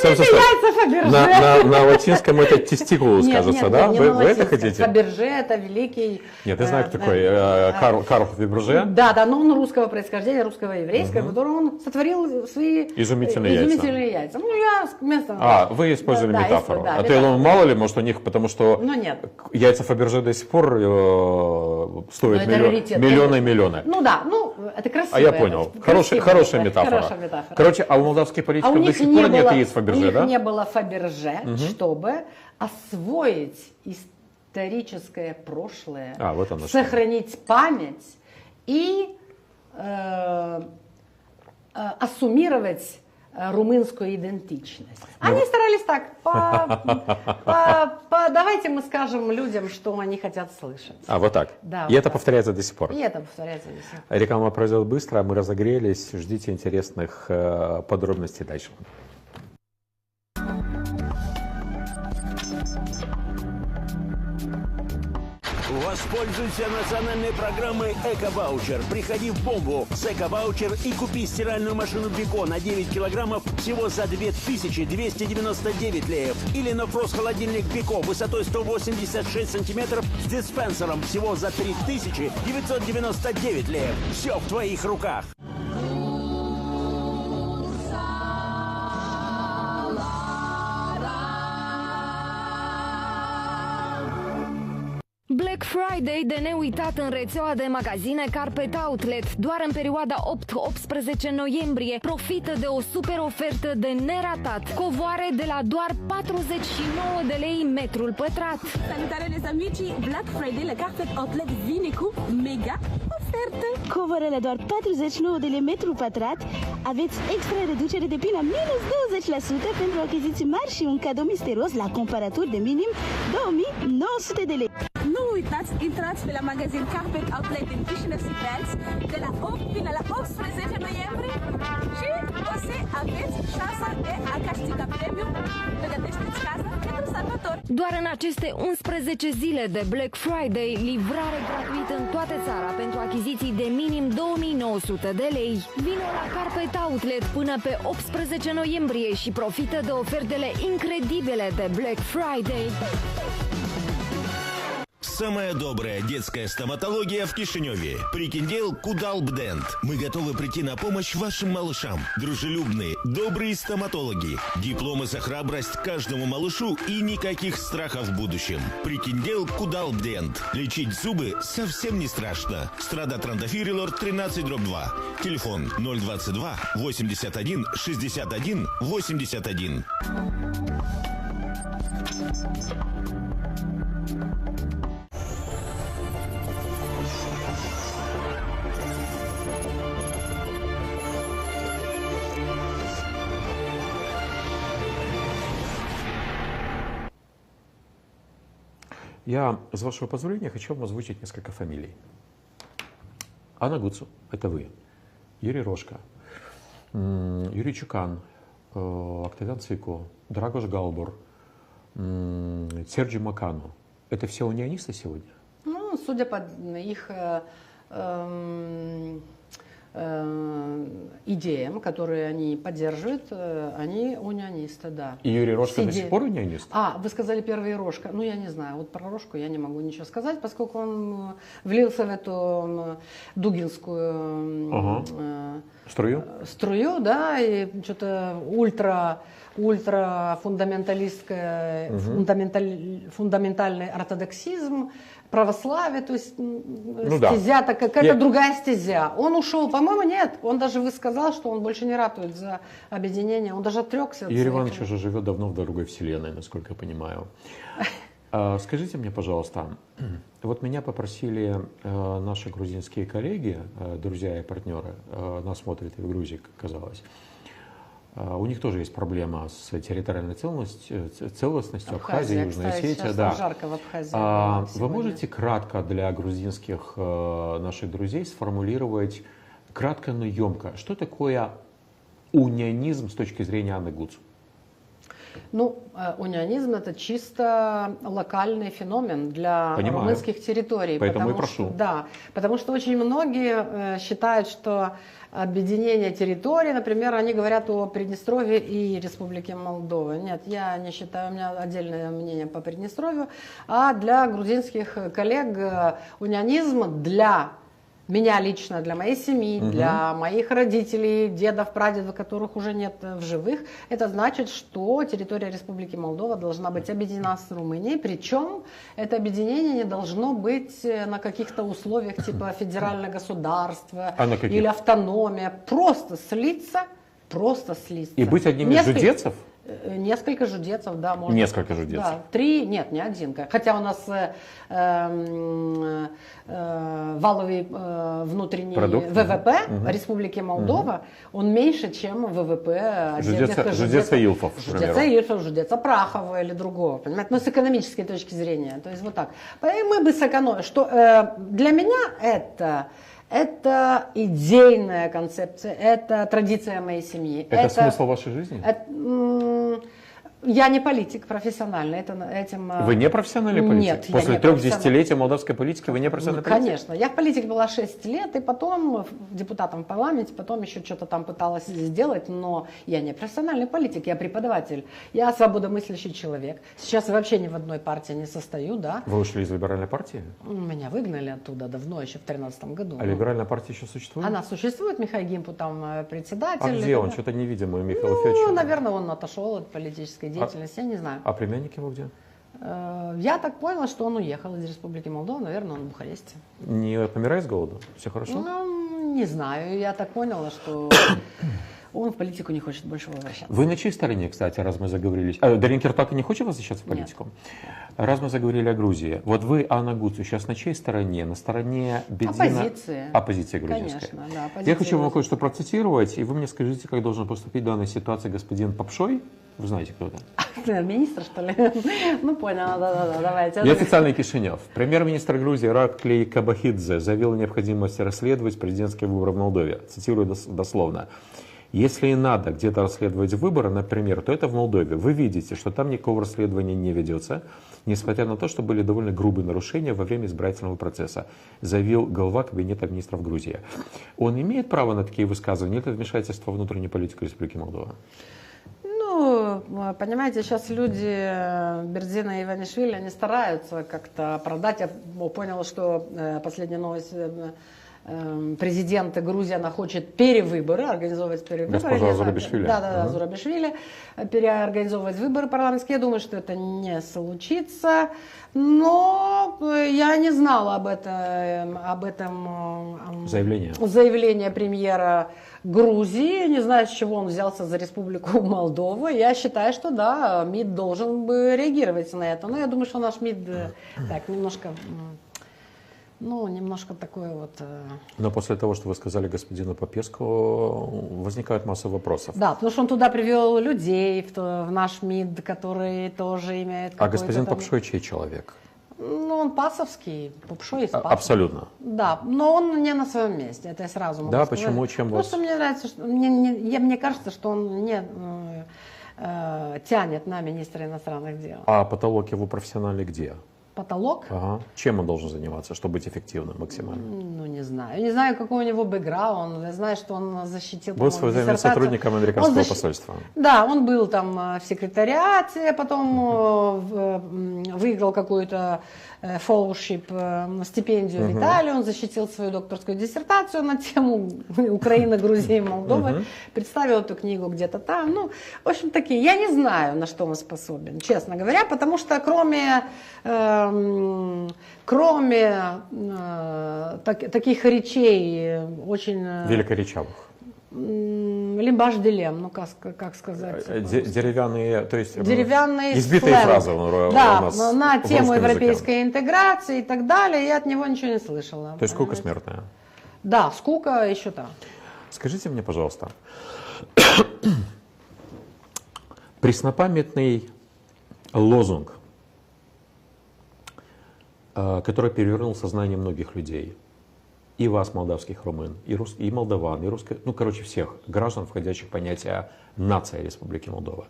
яйца Фаберже. На латинском это тестикулус, кажется, да? Вы это хотите? Фаберже это великий... Нет, я знаю, кто такой Карл Фаберже. Да, но он русского происхождения, русского еврейского, который он сотворил свои изумительные яйца. Ну, я вместо... Вы использовали метафору. Да, а то я думал, мало ли, может, у них, потому что яйца Фаберже до сих пор стоят миллионы и миллионы. Ну да, это красиво. А я понял. Хорошая метафора. Короче, а у молдавских политиков до сих пор нет яиц Фаберже, да? У них не было Фаберже, чтобы освоить историческое прошлое, вот оно сохранить память и ассумировать румынскую идентичность. Они старались так, давайте мы скажем людям, что они хотят слышать. Вот так. Да, и это повторяется до сих пор. И это повторяется до сих пор. Реклама произойдет быстро, мы разогрелись, ждите интересных подробностей дальше. Воспользуйся национальной программой «Эко-ваучер». Приходи в бомбу с «Эко-ваучер» и купи стиральную машину Беко на 9 килограммов всего за 2299 леев. Или нафрост-холодильник Беко высотой 186 сантиметров с диспенсером всего за 3999 леев. Все в твоих руках. Black Friday de neuitat în rețeaua de magazine Carpet Outlet. Doar în perioada 8-18 noiembrie profită de o super ofertă de neratat. Covoare de la doar 49 de lei metrul pătrat. Salutare les amici! Black Friday la Carpet Outlet vine cu mega oferte! Covoare la doar 49 de lei metru pătrat. Aveți extra reducere de până minus 20% pentru achiziții mari și un cadou misterios la comparator de minim 2900 de lei. Nu uitați, intrați pe la magazin Carpet Outlet din Chișinău și Braț de la 8 până la 18 noiembrie și o să aveți șansa de a câștiga premium. Pregătește-ți casa pentru sărbători. Doar în aceste 11 zile de Black Friday, livrare gratuită în toată țara pentru achiziții de minim 2900 de lei. Vino la Carpet Outlet până pe 18 noiembrie și profită de ofertele incredibile de Black Friday. Самая добрая детская стоматология в Кишиневе. Прикиндел Кудалбдент. Мы готовы прийти на помощь вашим малышам. Дружелюбные, добрые стоматологи. Дипломы за храбрость каждому малышу и никаких страхов в будущем. Прикиндел Кудалбдент. Лечить зубы совсем не страшно. Страда Трандафирилор 13/2. Телефон 022 81 61 81. Я, с вашего позволения, хочу вам озвучить несколько фамилий. Анна Гуцу, это вы. Юрий Рожко, Юрий Чукан, Октавиан Цвико, Драгош Галбор, Серджи Макану. Это все унионисты сегодня? Ну, судя по их идеям, которые они поддерживают, они унионисты, да. И Юрий Рожко до сих пор унионист? Вы сказали первый Рожко. Ну, я не знаю. Вот про Рожку я не могу ничего сказать, поскольку он влился в эту дугинскую струю, да, и что-то фундаментальный ортодоксизм, православие, то есть стезя, так какая-то другая стезя. Он ушел, по-моему, нет. Он даже высказал, что он больше не ратует за объединение. Он даже отрекся от Юрий Иванович уже живет давно в другой вселенной, насколько я понимаю. Скажите мне, пожалуйста, вот меня попросили наши грузинские коллеги, друзья и партнеры, нас смотрят и в Грузии, как казалось. У них тоже есть проблема с территориальной целостностью Абхазии, Южной Осетии. Да. Жарко в Абхазии. Вы можете кратко для грузинских наших друзей сформулировать, кратко, но емко, что такое унионизм с точки зрения Анны Гуцу? Ну, унионизм это чисто локальный феномен для Понимаю. румынских территорий. Поэтому и потому прошу. что, да, потому что очень многие считают, что объединение территорий, например, они говорят о Приднестровье и Республике Молдова. Нет, я не считаю, у меня отдельное мнение по Приднестровью. А для грузинских коллег унионизм для меня лично, для моей семьи, для моих родителей, дедов, прадедов, которых уже нет в живых, это значит, что территория Республики Молдова должна быть объединена с Румынией, причем это объединение не должно быть на каких-то условиях типа федеральное государство А на каких? или автономия, просто слиться. И быть одним из жудецов? Несколько жудецов, да, можно. Несколько жудецов. Да, 3, нет, не один. Хотя у нас валовый внутренний Продукт? ВВП Республики Молдова, он меньше, чем ВВП отдельных Жудеца Илфов, к Жудеца примеру. Илфов, Жудеца Прахова или другого, понимаете? Но с экономической точки зрения, то есть вот так. И мы бы сэкономили, что для меня это идейная концепция, это традиция моей семьи. Это смысл вашей жизни? Я не политик профессиональный. Вы не профессиональный политик? Нет, я После не 3 профессиональный. десятилетий молдавской политики вы не профессиональный политик? Конечно. Я в политике была 6 лет, и потом депутатом в парламенте, потом еще что-то там пыталась сделать, но я не профессиональный политик, я преподаватель. Я свободомыслящий человек. Сейчас я вообще ни в одной партии не состою, да. Вы ушли из либеральной партии? Меня выгнали оттуда давно, еще в 2013 году. А либеральная партия еще существует? Она существует, Михаил Гимпу там председатель. А где он? Что-то невидимый Михаил Федорович. Ну, наверное, он отошел от политической деятельности, я не знаю. А племянник его где? Я так поняла, что он уехал из Республики Молдова, наверное, он в Бухаресте. Не помирает с голоду? Все хорошо? Ну, не знаю, я так поняла, что он в политику не хочет больше возвращаться. Вы на чьей стороне, кстати, раз мы заговорились? Дарин Киртака не хочет возвращаться в политику? Раз мы заговорили о Грузии, вот вы, Анна Гуцу, сейчас на чьей стороне? На стороне Бедзина? Оппозиции. Оппозиции грузинской. Конечно, да. Я оппозиция хочу вам грузинская. кое-что процитировать, и вы мне скажите, как должен поступить в данной ситуации господин Попшой. Вы знаете, кто это? Министр, что ли? Ну, поняла, да, давайте. Неофициальный Кишинев. Премьер-министр Грузии Ираклий Кабахидзе заявил о необходимости расследовать президентские выборы в Молдове. Цитирую дословно. Если и надо где-то расследовать выборы, например, то это в Молдове. Вы видите, что там никакого расследования не ведется, несмотря на то, что были довольно грубые нарушения во время избирательного процесса, заявил глава Кабинета министров Грузии. Он имеет право на такие высказывания? Это вмешательство в внутреннюю политику Республики Молдова? Ну, понимаете, сейчас люди, Бердзина и Иванишвили, они стараются как-то оправдать. Я поняла, что последняя новость, президент Грузии, она хочет перевыборы, организовывать перевыборы. Госпожа Зурабишвили. Да, Зурабишвили, переорганизовывать выборы парламентские. Я думаю, что это не случится. Но я не знала об этом заявлении премьера Грузии. Не знаю, с чего он взялся за Республику Молдова. Я считаю, что да, МИД должен бы реагировать на это. Но я думаю, что наш МИД так немножко такое вот... Но после того, что вы сказали господину Попеску, возникает масса вопросов. Да, потому что он туда привел людей, в наш МИД, которые тоже имеют какой-то... А господин Попшой чей человек? Ну, он пасовский, Попшой из Пасов. Абсолютно. Да, но он не на своем месте, это я сразу могу сказать. Почему, чем Потому что мне нравится, что мне кажется, что он не тянет на министра иностранных дел. А потолок его профессиональный где? Потолок? Ага. Чем он должен заниматься, чтобы быть эффективным максимально? Ну, не знаю. Не знаю, какой у него бэкграунд. Я знаю, что он защитил... Был своим сотрудником американского посольства. Да, он был там в секретариате, потом выиграл какую-то fellowship, стипендию в Италии, он защитил свою докторскую диссертацию на тему Украины, Грузии, Молдовы, представил эту книгу где-то там. Ну, в общем, такие. Я не знаю, на что он способен, честно говоря, потому что кроме таких речей очень... Великоречавых. Лимбаж дилем, ну как сказать? Деревянные, то есть деревянные избитые сленг. фразы у да, нас на в тему русском европейской языке. интеграции и так далее, я от него ничего не слышала. То есть скука смертная? Да, скука еще та. Скажите мне, пожалуйста, преснопамятный лозунг, который перевернул сознание многих людей, и вас, молдавских румын, и молдаван, и русских, всех граждан, входящих в понятие «нация» Республики Молдова.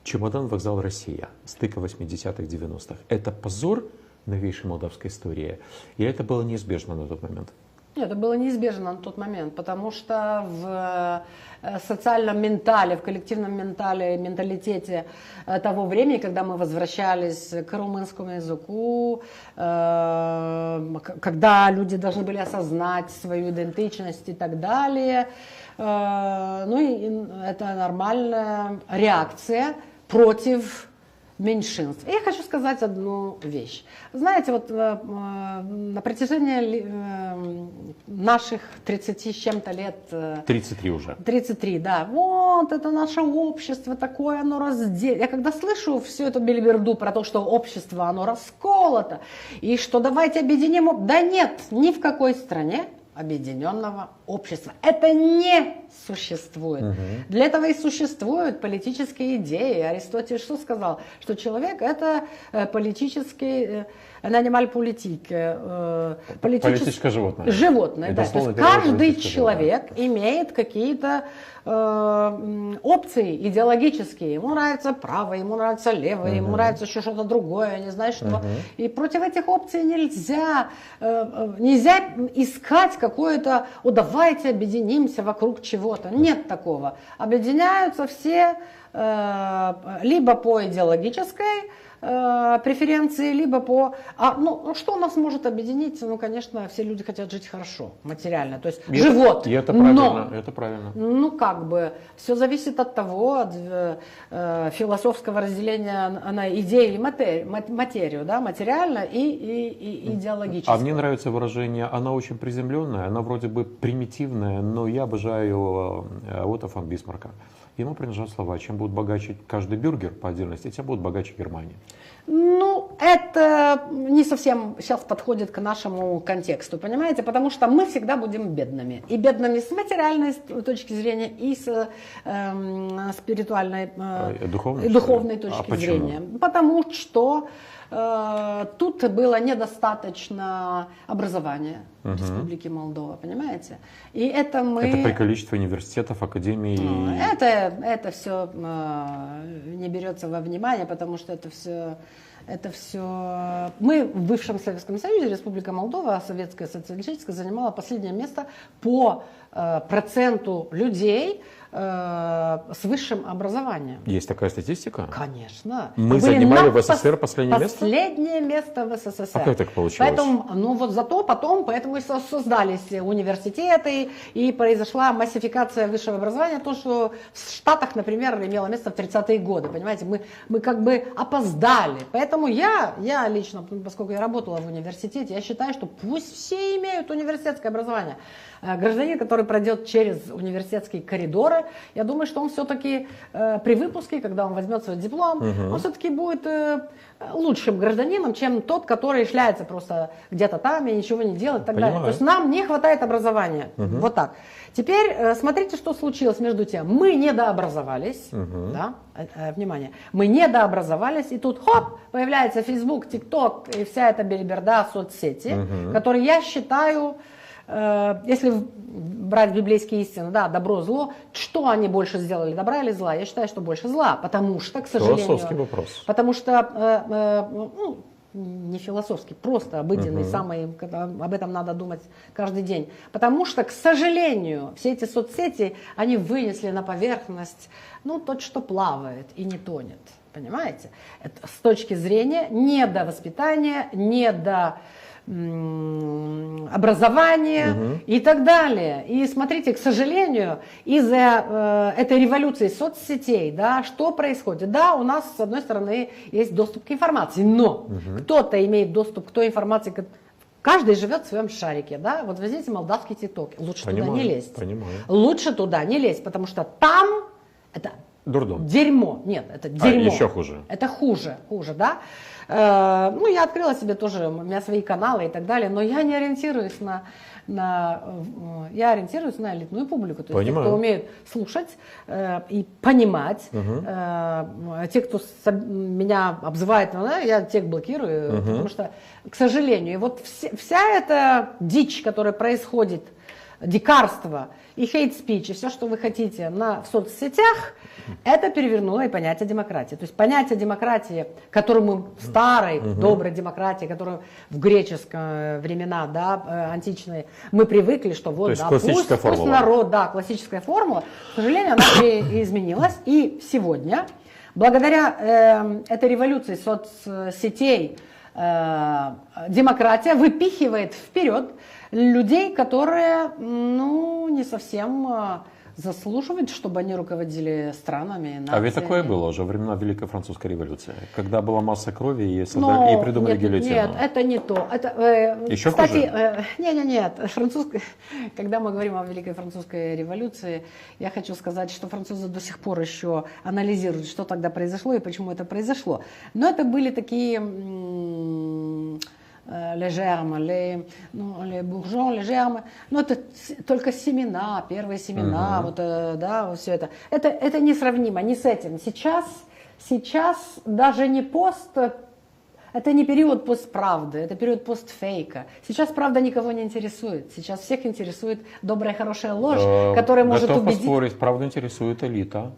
Чемодан, вокзал, Россия. Стыка 80-х, 90-х. Это позор новейшей молдавской истории? Или это было неизбежно на тот момент? Нет, это было неизбежно на тот момент, потому что в социальном ментале, в коллективном менталитете того времени, когда мы возвращались к румынскому языку, когда люди должны были осознать свою идентичность и так далее, ну и это нормальная реакция против меньшинств. И я хочу сказать одну вещь. Знаете, вот на протяжении наших 30 с чем-то лет... 33 уже. 33, да. Вот, это наше общество такое, оно разделено. Я когда слышу всю эту бельберду про то, что общество, оно расколото, и что давайте объединим... Да нет, ни в какой стране объединенного общества. Это не существует. Для этого и существуют политические идеи. Аристотель что сказал? Что человек это политический анималь политик, политическое животное. Животное, да. То есть каждый человек имеет какие-то опции идеологические. Ему нравится право, ему нравится лево, ему нравится еще что-то другое, не знаю что. И против этих опций нельзя искать какое-то, давайте объединимся вокруг чего-то. Нет такого. Объединяются все либо по идеологической преференции, либо по... что нас может объединить? Ну, конечно, все люди хотят жить хорошо, материально, то есть живот. И это правильно, это правильно. Ну, как бы, все зависит от того, от философского разделения на идеи и материю, да, материально и идеологически. А мне нравится выражение, она очень приземленная, она вроде бы примитивная, но я обожаю Отто фон Бисмарка. Ему принадлежат слова: чем будет богаче каждый бюргер по отдельности, тем будет богаче Германия. Ну, это не совсем сейчас подходит к нашему контексту, понимаете? Потому что мы всегда будем бедными. И бедными с материальной точки зрения, и с спиритуальной, духовной точки зрения. Потому что тут было недостаточно образования в Республике Молдова, понимаете? И это мы... Это при количестве университетов, академий... Это все не берется во внимание, потому что это все... Мы в бывшем Советском Союзе, Республика Молдова, Советская социалистическая, занимала последнее место по проценту людей с высшим образованием. Есть такая статистика? Конечно. Мы занимали в СССР последнее место? Последнее место в СССР. А как так получилось? Поэтому, поэтому и создались университеты, и произошла массификация высшего образования. То, что в Штатах, например, имело место в 30-е годы. Понимаете, мы как бы опоздали. Поэтому я лично, поскольку я работала в университете, я считаю, что пусть все имеют университетское образование. Гражданин, который пройдет через университетские коридоры, я думаю, что он все-таки при выпуске, когда он возьмет свой диплом, он все-таки будет лучшим гражданином, чем тот, который шляется просто где-то там и ничего не делает и так далее. То есть нам не хватает образования. Вот так. Теперь смотрите, что случилось между тем. Мы недообразовались, да? Внимание, мы недообразовались, и тут хоп, появляется Facebook, TikTok и вся эта бельберда, соцсети, которые я считаю... Если брать библейские истины, да, добро, зло, что они больше сделали, добра или зла? Я считаю, что больше зла, потому что, к сожалению... Философский вопрос. Потому что, не философский, просто обыденный, об этом надо думать каждый день. Потому что, к сожалению, все эти соцсети, они вынесли на поверхность, то, что плавает и не тонет, понимаете? Это с точки зрения недовоспитания, образования и так далее. И смотрите, к сожалению, из-за этой революции соцсетей, да, что происходит? Да, у нас, с одной стороны, есть доступ к информации, но кто-то имеет доступ к той информации, каждый живет в своем шарике, да? Вот возьмите молдавский ТикТок, лучше туда не лезть. Лучше туда не лезть, потому что там это дурдом. Дерьмо. Нет, это дерьмо. Еще хуже. Это хуже, да? Я открыла себе тоже, у меня свои каналы и так далее, но я не ориентируюсь я ориентируюсь на элитную публику, то есть те, кто умеет слушать и понимать. Те, кто меня обзывает, я тех блокирую, потому что, к сожалению, и вот вся эта дичь, которая происходит дикарство и хейт-спич, и все, что вы хотите в соцсетях, это перевернуло и понятие демократии. То есть понятие демократии, которому старой, доброй демократии, которую в греческие времена, да, античные, мы привыкли, что вот, да, пусть народ, да, классическая формула, к сожалению, она изменилась, и сегодня, благодаря этой революции соцсетей, демократия выпихивает вперед людей, которые, ну, не совсем заслуживают, чтобы они руководили странами, нациями. А ведь такое было уже во времена Великой Французской революции, когда была масса крови и придумали гильотину. Нет, это не то. Это, еще кстати, хуже? Нет. Когда мы говорим о Великой Французской революции, я хочу сказать, что французы до сих пор еще анализируют, что тогда произошло и почему это произошло. Но это были такие les germes, les bourgeons, les germes, но это только семена, первые семена, вот, да, вот все это. Это несравнимо, не с этим. Сейчас даже не это не период постправды, это период постфейка. Сейчас правда никого не интересует. Сейчас всех интересует добрая, хорошая ложь, которая может убедить. Поспорить, правда интересует элита.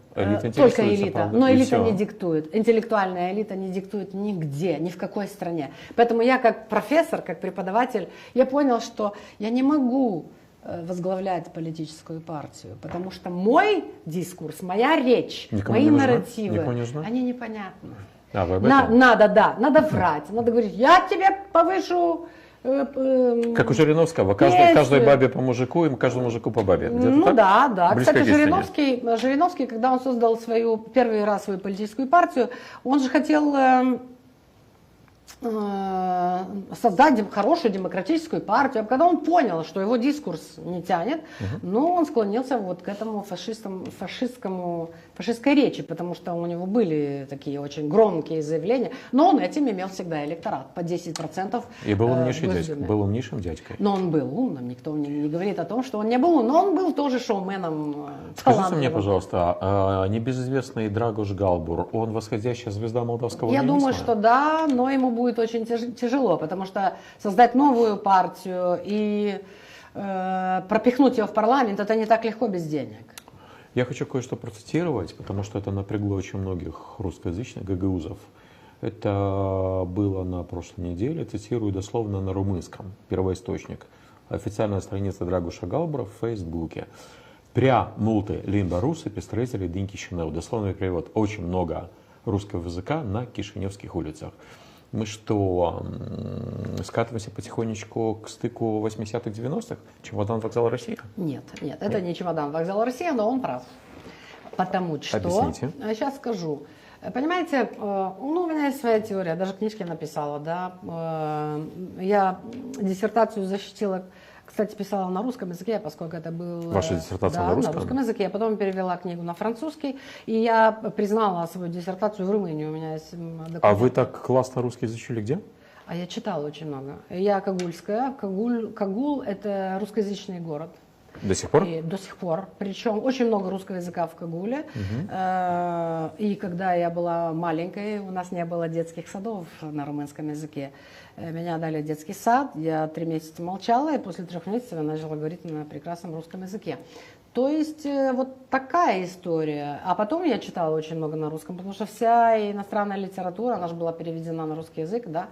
Только элита. Правда. Но элита не диктует. Интеллектуальная элита не диктует нигде, ни в какой стране. Поэтому я как профессор, как преподаватель, я понял, что я не могу возглавлять политическую партию, потому что мой дискурс, моя речь, мои нарративы, они непонятны. Надо врать, надо говорить, я тебе повышу. Как у Жириновского, каждой бабе по мужику, и каждому мужику по бабе. Ну да. Кстати, Жириновский, когда он создал первый раз свою политическую партию, он же хотел создать хорошую демократическую партию. А когда он понял, что его дискурс не тянет, он склонился вот к этому фашистской речи, потому что у него были такие очень громкие заявления, но он этим имел всегда электорат, по 10%. И был умнейшим дядькой. Но он был умным, никто не говорит о том, что он не был умным, но он был тоже шоуменом. Скажите мне, пожалуйста, небезызвестный Драгош Галбур, он восходящая звезда молдавского левизма? Я думаю, что да, но ему будет очень тяжело, потому что создать новую партию и пропихнуть ее в парламент, это не так легко без денег. Я хочу кое-что процитировать, потому что это напрягло очень многих русскоязычных гагаузов. Это было на прошлой неделе, цитирую дословно на румынском, первоисточник. Официальная страница Драгоша Галбура в Фейсбуке. «Пря мулты лимба русы пестретели день Кишинев». Дословный перевод: очень много русского языка на кишиневских улицах. Мы что, скатываемся потихонечку к стыку 80-х, 90-х? Чемодан вокзала Россия? Нет, это не чемодан вокзала Россия, но он прав. Потому что... Объясните. Сейчас скажу. Понимаете, у меня есть своя теория, даже книжки написала, да. Я диссертацию защитила, кстати, писала на русском языке, поскольку это был... Ваша диссертация на русском языке. Я потом перевела книгу на французский, и я признала свою диссертацию в Румынии. У меня есть документ. А вы так классно русский изучили где? А я читала очень много. Я кагульская. Кагул – это русскоязычный город. До сих пор? До сих пор. Причем очень много русского языка в Кагуле. И когда я была маленькой, у нас не было детских садов на румынском языке. Меня дали в детский сад, я 3 месяца молчала, и после 3 месяцев я начала говорить на прекрасном русском языке. То есть вот такая история. А потом я читала очень много на русском, потому что вся иностранная литература, она же была переведена на русский язык, да.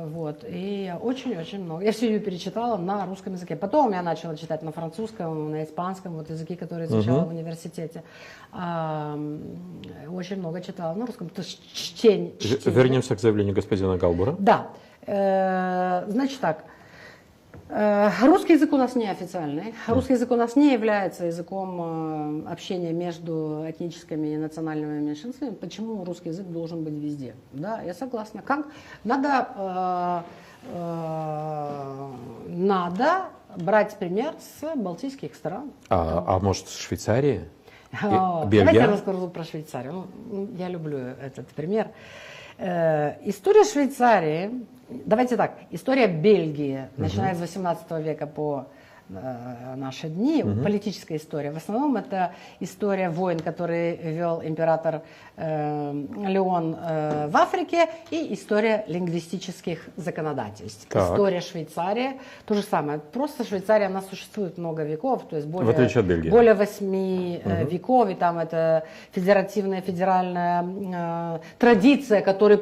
Вот. И очень-очень много. Я всю ее перечитала на русском языке. Потом я начала читать на французском, на испанском, вот языки, которые изучала в университете. Очень много читала на русском. То есть чтение. Вернемся к заявлению господина Галбура. Да. Значит так. Русский язык у нас неофициальный. Русский язык у нас не является языком общения между этническими и национальными меньшинствами. Почему русский язык должен быть везде? Да, я согласна. Как? Надо брать пример с балтийских стран. А может, с Швейцарии? Давайте я расскажу про Швейцарию. Я люблю этот пример. История Швейцарии, давайте так, история Бельгии, начиная с 18 века по наши дни, политическая история. В основном это история войн, которые вел император Леон в Африке, и история лингвистических законодательств. Так. История Швейцарии, то же самое. Просто Швейцария, она существует много веков, то есть В отличие от Бельгии. более 8 веков, и там это федеративная традиция, которая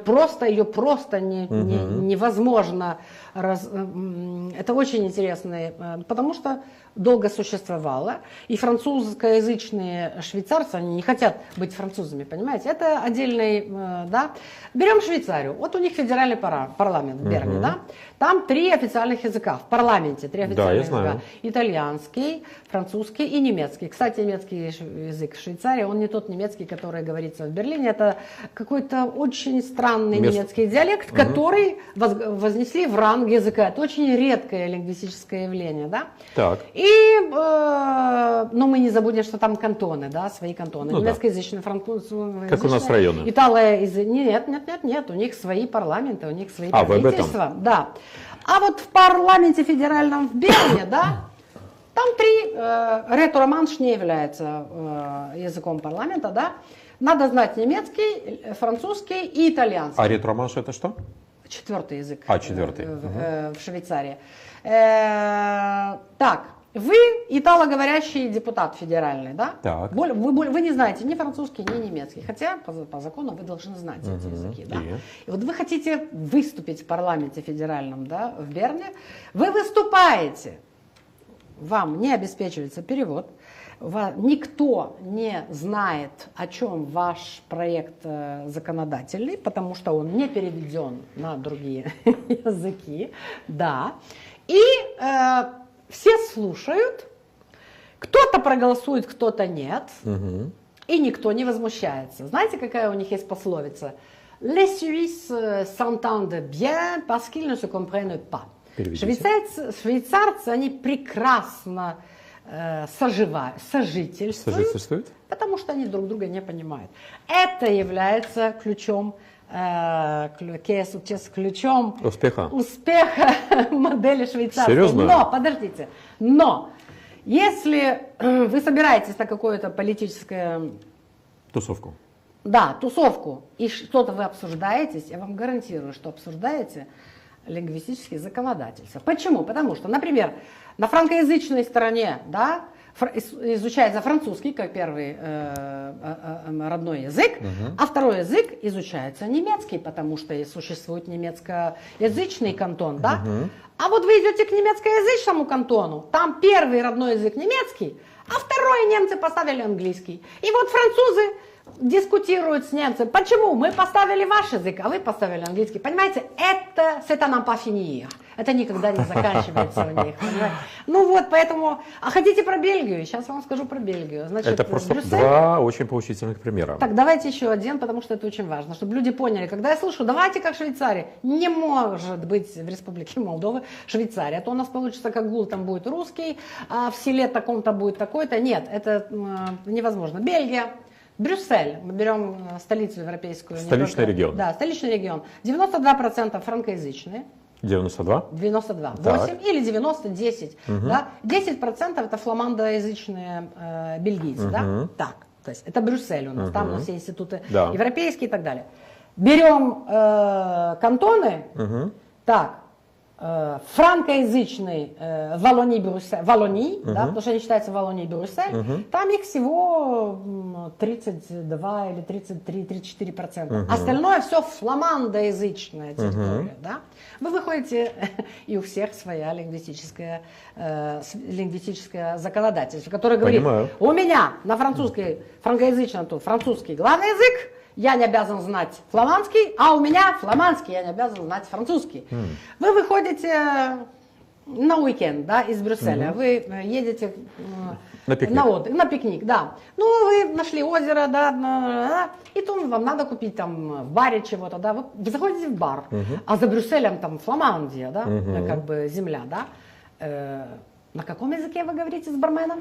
ее просто невозможно. Это очень интересно, потому что долго существовало, и французскоязычные швейцарцы, они не хотят быть французами, понимаете, это отдельный, да. Берем Швейцарию, вот у них федеральный парламент в Берне, да, там 3 официальных языка в парламенте, 3 официальных я языка, знаю. Итальянский, французский и немецкий. Кстати, немецкий язык в Швейцарии, он не тот немецкий, который говорится в Берлине, это какой-то очень странный немецкий диалект, который вознесли в ранг языка. Это очень редкое лингвистическое явление, да. Так. Но мы не забудем, что там кантоны, да, свои кантоны. Ну, Немецкоязычные, французскоязычные. Как у нас районы. Нет, у них свои парламенты, у них свои вы об этом? правительства. Да. А вот в парламенте федеральном в Берне, да, там 3, ретро-романш не является языком парламента, да. Надо знать немецкий, французский и итальянский. А ретроманш это что? 4-й язык. 4-й. В Швейцарии. Так, вы италоговорящий депутат федеральный, да? Так. Вы не знаете ни французский, ни немецкий, хотя по закону вы должны знать эти языки, да? И вот вы хотите выступить в парламенте федеральном, да, в Берне, вы выступаете, вам не обеспечивается перевод, никто не знает, о чем ваш проект законодательный, потому что он не переведен на другие языки, да. И все слушают, кто-то проголосует, кто-то нет, и никто не возмущается. Знаете, какая у них есть пословица? Les Suisses s'entendent bien parce qu'ils ne se comprennent pas. Швейцарцы, они прекрасно сожительствуют, потому что они друг друга не понимают. Это является ключом Успеха модели швейцарской. Серьезно? Но, подождите, если вы собираетесь на какое-то политическое... Тусовку. Да, тусовку, и что-то вы обсуждаете, я вам гарантирую, что обсуждаете лингвистические законодательства. Почему? Потому что, например, на франкоязычной стороне, да, изучается французский как первый родной язык, а второй язык изучается немецкий, потому что существует немецкоязычный кантон, да. А вот вы идете к немецкоязычному кантону, там первый родной язык немецкий, а второй немцы поставили английский. И вот французы дискутируют с немцами, почему мы поставили ваш язык, а вы поставили английский. Понимаете, это c'est à n'en pas finir. Это никогда не заканчивается у них. Понимаете? Ну вот, поэтому... А хотите про Бельгию? Сейчас вам скажу про Бельгию. Значит, это просто Брюссель... 2 очень поучительных примера. Так, давайте еще один, потому что это очень важно, чтобы люди поняли. Когда я слышу, давайте как Швейцария, не может быть в Республике Молдова Швейцария. А то у нас получится, как гул, там будет русский, а в селе таком-то будет такой-то. Нет, это невозможно. Бельгия. Брюссель, мы берем столицу европейскую. Столичный регион. Да, столичный регион. 92% франкоязычные. 92? 92. Так. 8 или 90, 10. Да? 10% это фламандоязычные бельгийцы. Да? Так, то есть это Брюссель у нас, там все институты европейские и так далее. Берем кантоны, так, франкоязычный Валлоний, да, потому что они считаются Валлоний и Брюссель, там их всего 32 или 33-34%. Остальное все фламандоязычная территория. Да? Вы выходите, и у всех своя лингвистическое законодательство, которое говорит, у меня на франкоязычном тут французский главный язык, я не обязан знать фламандский, а у меня фламандский, я не обязан знать французский. Вы выходите на уикенд, да, из Брюсселя, вы едете на пикник. На отдых, на пикник, да. Ну, вы нашли озеро, да, и то вам надо купить там в баре чего-то, да. Вы заходите в бар, а за Брюсселем там Фламандия, да, как бы земля, да. На каком языке вы говорите с барменом?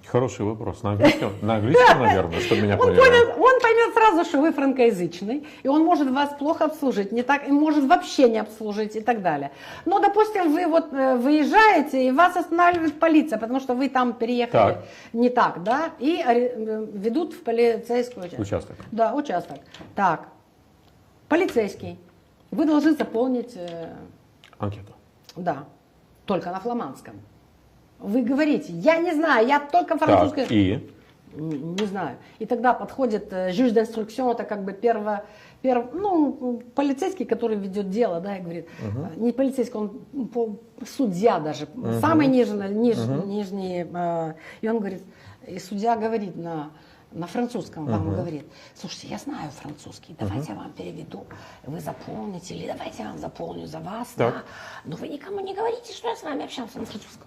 Хороший вопрос. На английском, наверное, чтобы меня поняли. Он поймет сразу, что вы франкоязычный, и он может вас плохо обслужить, не так, и может вообще не обслужить и так далее. Но, допустим, вы вот выезжаете, и вас останавливает полиция, потому что вы там переехали Так. не так, да, и ведут в полицейскую Участок. Да, участок. Так, полицейский, вы должны заполнить, Анкету. да, только на фламандском. Вы говорите, я не знаю, я только французский. Так, и? Не знаю. И тогда подходит juge d'instruction, это как бы полицейский, который ведет дело, да, и говорит, не полицейский, он судья даже, самый нижний, и он говорит, и судья говорит на французском вам говорит, слушайте, я знаю французский, давайте я вам переведу, вы заполните, или давайте я вам заполню за вас, да, но вы никому не говорите, что я с вами общался на французском.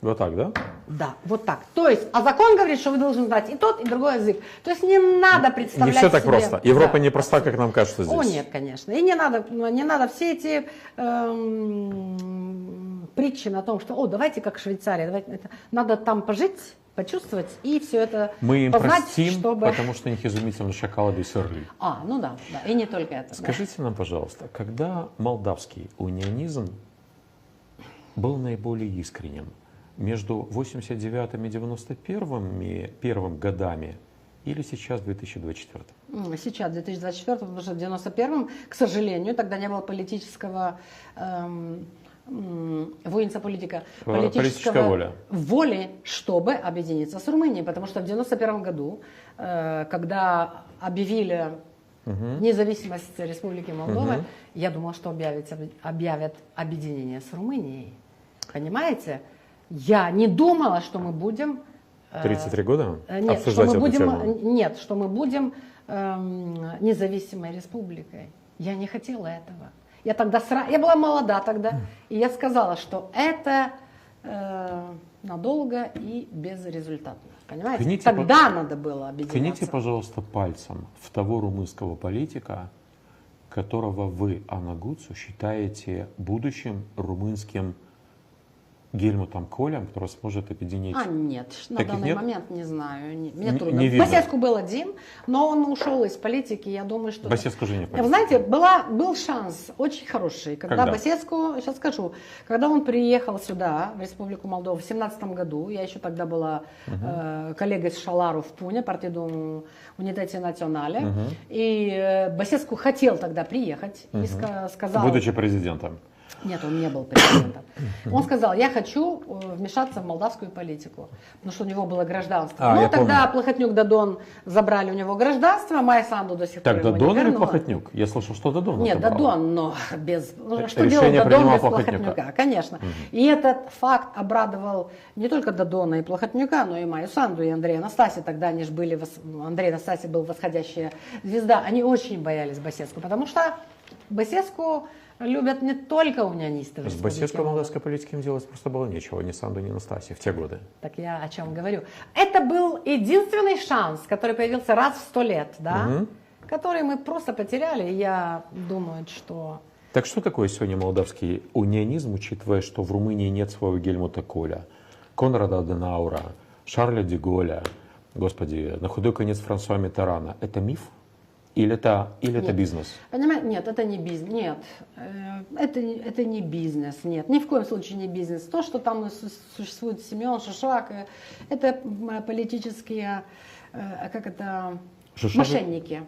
Вот так, да? Да, вот так. То есть, а закон говорит, что вы должны знать и тот, и другой язык. То есть не надо представлять Не все так себе... просто. Европа Да. не проста, как нам кажется здесь. О, нет, конечно. И не надо все эти притчи на том, что, давайте как Швейцария, надо там пожить, почувствовать и все это Мы им познать, простим, чтобы... потому что у них изумительно шоколад и сырли. Ну да, и не только это. Скажите нам, пожалуйста, когда молдавский унионизм был наиболее искренним? Между 89-м и 91-м годами или сейчас, в 2024? Сейчас, в 2024, потому что в 91-м, к сожалению, тогда не было политического... воинца политика, политическая воли, чтобы объединиться с Румынией. Потому что в 91 году, когда объявили независимость Республики Молдова, я думала, что объявят объединение с Румынией. Понимаете? Я не думала, что мы будем... 33 года Нет, обсуждать что мы эту тему? Нет, что мы будем независимой республикой. Я не хотела этого. Я была молода тогда, и я сказала, что это надолго и безрезультатно. Понимаете? Тогда надо было объединяться. Ткните, пожалуйста, пальцем в того румынского политика, которого вы, Анна Гуцу, считаете будущим румынским Гельмутом Колем, который сможет объединить... Нет, на Таких данный нет? момент не знаю. Мне трудно. Не видно. Басеску был один, но он ушел из политики, я думаю, что... Басеску уже не в политике. Вы знаете, был шанс очень хороший, когда Басеску, сейчас скажу, когда он приехал сюда, в Республику Молдова, в 2017 году, я еще тогда была коллегой с Шалару в Пуне, партиду Унитете Национале, и Басеску хотел тогда приехать и сказал... Будучи президентом. Нет, он не был президентом. Он сказал, я хочу вмешаться в молдавскую политику, потому что у него было гражданство. Но тогда Плохотнюк Дадон забрали у него гражданство, Майя Санду до сих пор Так, его не Дадон или вернула. Плохотнюк? Я слышал, что Дадон. Нет, забрал. Дадон, но без... Что Решение делал Дадон принимал без Плохотнюка. Плохотнюка? Конечно. И этот факт обрадовал не только Дадона и Плохотнюка, но и Майю Санду, и Андрея Анастасия. Тогда они же были... Андрей Анастасия был восходящая звезда. Они очень боялись Басеску, потому что Басеску любят не только унионисты. С Басеску в молдавской политике им делать просто было нечего, ни Санду, ни Анастасии в те годы. Так я о чем говорю. Это был единственный шанс, который появился раз в 100 лет, да? Который мы просто потеряли. И я думаю, что... Так что такое сегодня молдавский унионизм, учитывая, что в Румынии нет своего Гельмута Коля, Конрада Аденаура, Шарля де Голля, господи, на худой конец Франсуа Миттерана? Это миф? Или это бизнес? Понимаете, нет, это не бизнес. Нет, это не бизнес. Нет, ни в коем случае не бизнес. То, что там существует Семен Шишак, это политические, мошенники.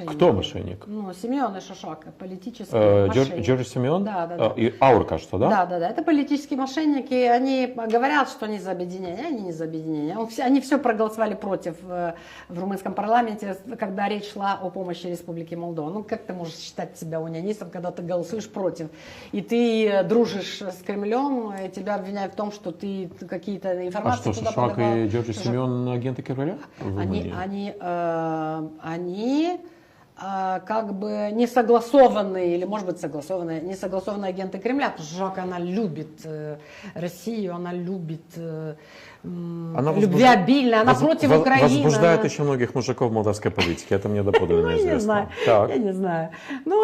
Кто мошенник? Семен и Шишак, политические мошенники. Джордж Семен? Да. И Аур, кажется, да? Да. Это политические мошенники. Они говорят, что они за объединение, они не за объединение. Они все проголосовали против в румынском парламенте, когда речь шла о помощи Республике Молдова. Как ты можешь считать себя унионистом, когда ты голосуешь против? И ты дружишь с Кремлем, и тебя обвиняют в том, что ты какие-то информации туда Шишак подавал. и Джордж Семен агенты Кремля? Они как бы не согласованные, или может быть согласованные, не согласованные агенты Кремля, потому что Жак, она любит Россию, она любит любвеобильно, она против Украины. Возбуждает очень многих мужиков в молдавской политике, это мне доподлинно известно. Я не знаю.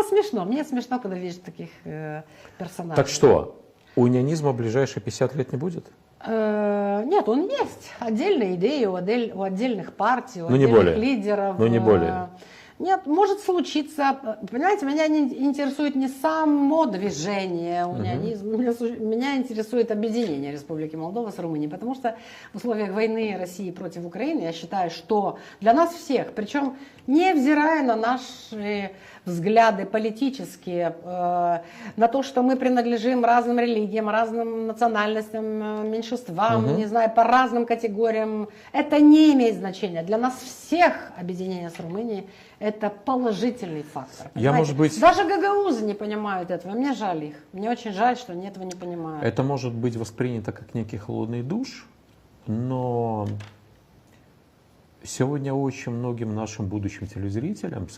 Смешно, мне смешно, когда видишь таких персонажей. Так что, унионизма в ближайшие 50 лет не будет? Нет, он есть. Отдельные идеи у отдельных партий, у Но не отдельных более. лидеров. Но не более. Нет, может случиться. Понимаете, меня не интересует не само движение, меня интересует объединение Республики Молдова с Румынией, потому что в условиях войны России против Украины я считаю, что для нас всех, причем невзирая на наши взгляды политические, на то, что мы принадлежим разным религиям, разным национальностям, меньшинствам, не знаю, по разным категориям, это не имеет значения. Для нас всех объединение с Румынией это положительный фактор. Я, может быть... Даже гагаузы не понимают этого. Мне жаль их. Мне очень жаль, что они этого не понимают. Это может быть воспринято как некий холодный душ, но сегодня очень многим нашим будущим телезрителям,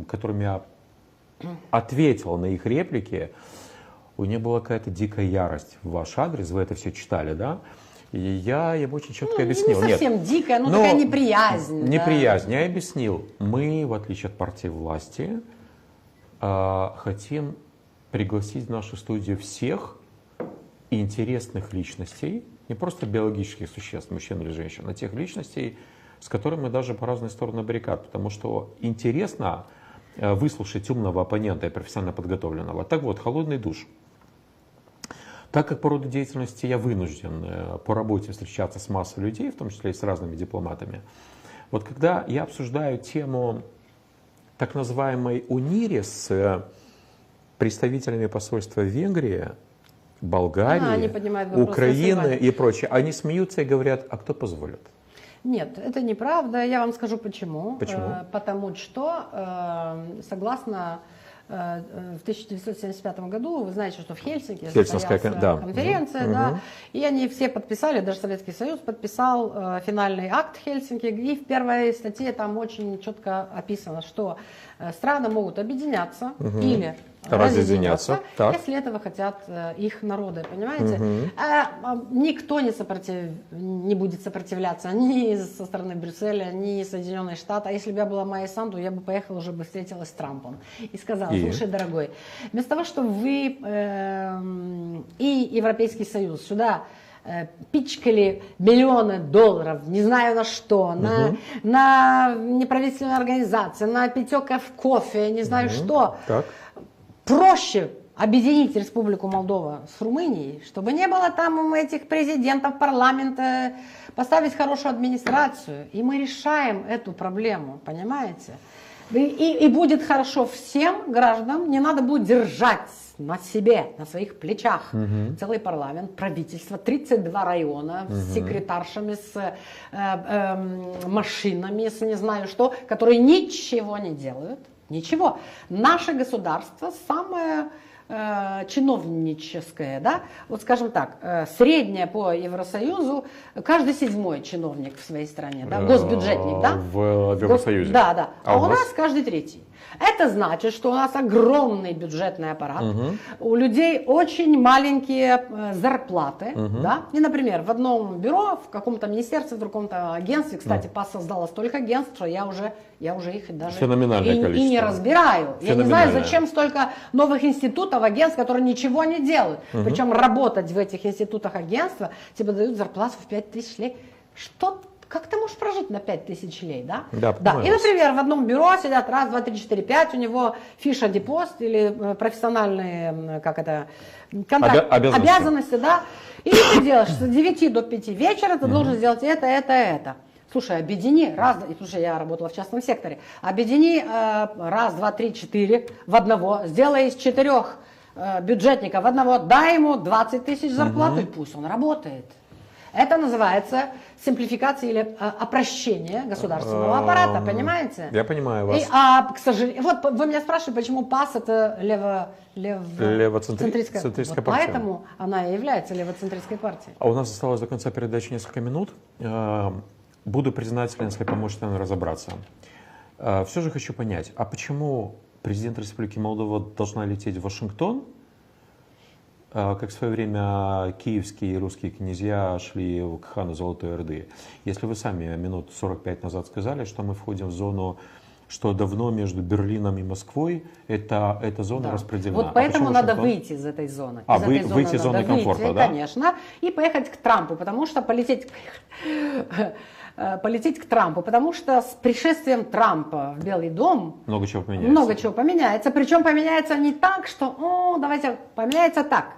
которым я ответил на их реплики, у них была какая-то дикая ярость в ваш адрес, вы это все читали, да? И я им очень четко объяснил. Не совсем дикая, но такая неприязнь. Неприязнь. Да. Я объяснил. Мы, в отличие от партии власти, хотим пригласить в нашу студию всех интересных личностей, не просто биологических существ, мужчин или женщин, а тех личностей, с которыми мы даже по разные стороны баррикад. Потому что интересно выслушать умного оппонента и профессионально подготовленного. Так вот, холодный душ. Так как по роду деятельности я вынужден по работе встречаться с массой людей, в том числе и с разными дипломатами, вот когда я обсуждаю тему так называемой УНИРи с представителями посольства Венгрии, Болгарии, Украины и прочее, они смеются и говорят, а кто позволит? Нет, это неправда. Я вам скажу почему. Почему? Потому что, согласно в 1975 году, вы знаете, что в Хельсинки состоялась конференция, да, и они все подписали, даже Советский Союз подписал финальный акт Хельсинки, и в первой статье там очень четко описано, что страны могут объединяться или разъединяться, если этого хотят их народы, понимаете? Никто не будет сопротивляться ни со стороны Брюсселя, ни Соединенные Штаты. А если бы я была Майей Санду, я бы поехала, уже бы встретилась с Трампом и сказала, слушай, дорогой, вместо того, чтобы вы и Европейский Союз сюда пичкали миллионы долларов, не знаю на что, на неправительственные организации, на пятёков кофе, не знаю что. Так. Проще объединить Республику Молдова с Румынией, чтобы не было там этих президентов парламента, поставить хорошую администрацию, и мы решаем эту проблему, понимаете? И будет хорошо всем гражданам, не надо будет держать на себе, на своих плечах целый парламент, правительство, 32 района с секретаршами, с машинами, с не знаю что, которые ничего не делают. Ничего. Наше государство самое чиновническое, да, вот скажем так, среднее по Евросоюзу, каждый 7-й чиновник в своей стране, да, госбюджетник, да? В Евросоюзе. Да. А у нас каждый 3-й. Это значит, что у нас огромный бюджетный аппарат, у людей очень маленькие зарплаты, да, и, например, в одном бюро, в каком-то министерстве, в другом-то агентстве, кстати, ПАС создала столько агентств, что я уже их даже и не разбираю. Я не знаю, зачем столько новых институтов, агентств, которые ничего не делают. Причем работать в этих институтах агентства тебе дают зарплату в 5000 лей. Как ты можешь прожить на 5000 лей, да? Да. И, например, в одном бюро сидят 1, 2, 3, 4, 5, у него фиша депост или профессиональные, обязанности, да? И что ты делаешь? С 9 до 5 вечера ты должен сделать это. Слушай, объедини, слушай, я работала в частном секторе, объедини 1, 2, 3, 4 в одного, сделай из 4 бюджетников одного, дай ему 20 000 зарплату, и пусть он работает. Это называется симплификация или опрощение государственного аппарата, понимаете? Я понимаю вас. К сожалению, вот вы меня спрашиваете, почему ПАС это левоцентристская партия. Поэтому она и является левоцентристской партией. А у нас осталось до конца передачи несколько минут. Буду признателен, если поможете нам разобраться. Все же хочу понять, а почему президент Республики Молдова должна лететь в Вашингтон, как в свое время киевские и русские князья шли к хану Золотой Орды? Если вы сами минут 45 назад сказали, что мы входим в зону что давно между Берлином и Москвой эта зона распределена. Вот поэтому почему надо Вашингтон? выйти из этой зоны. Выйти из зоны комфорта, да? Конечно, и поехать к Трампу, потому что полететь к Трампу, потому что с пришествием Трампа в Белый дом много чего поменяется. Много чего поменяется. Причем поменяется не так, что давайте, поменяется так.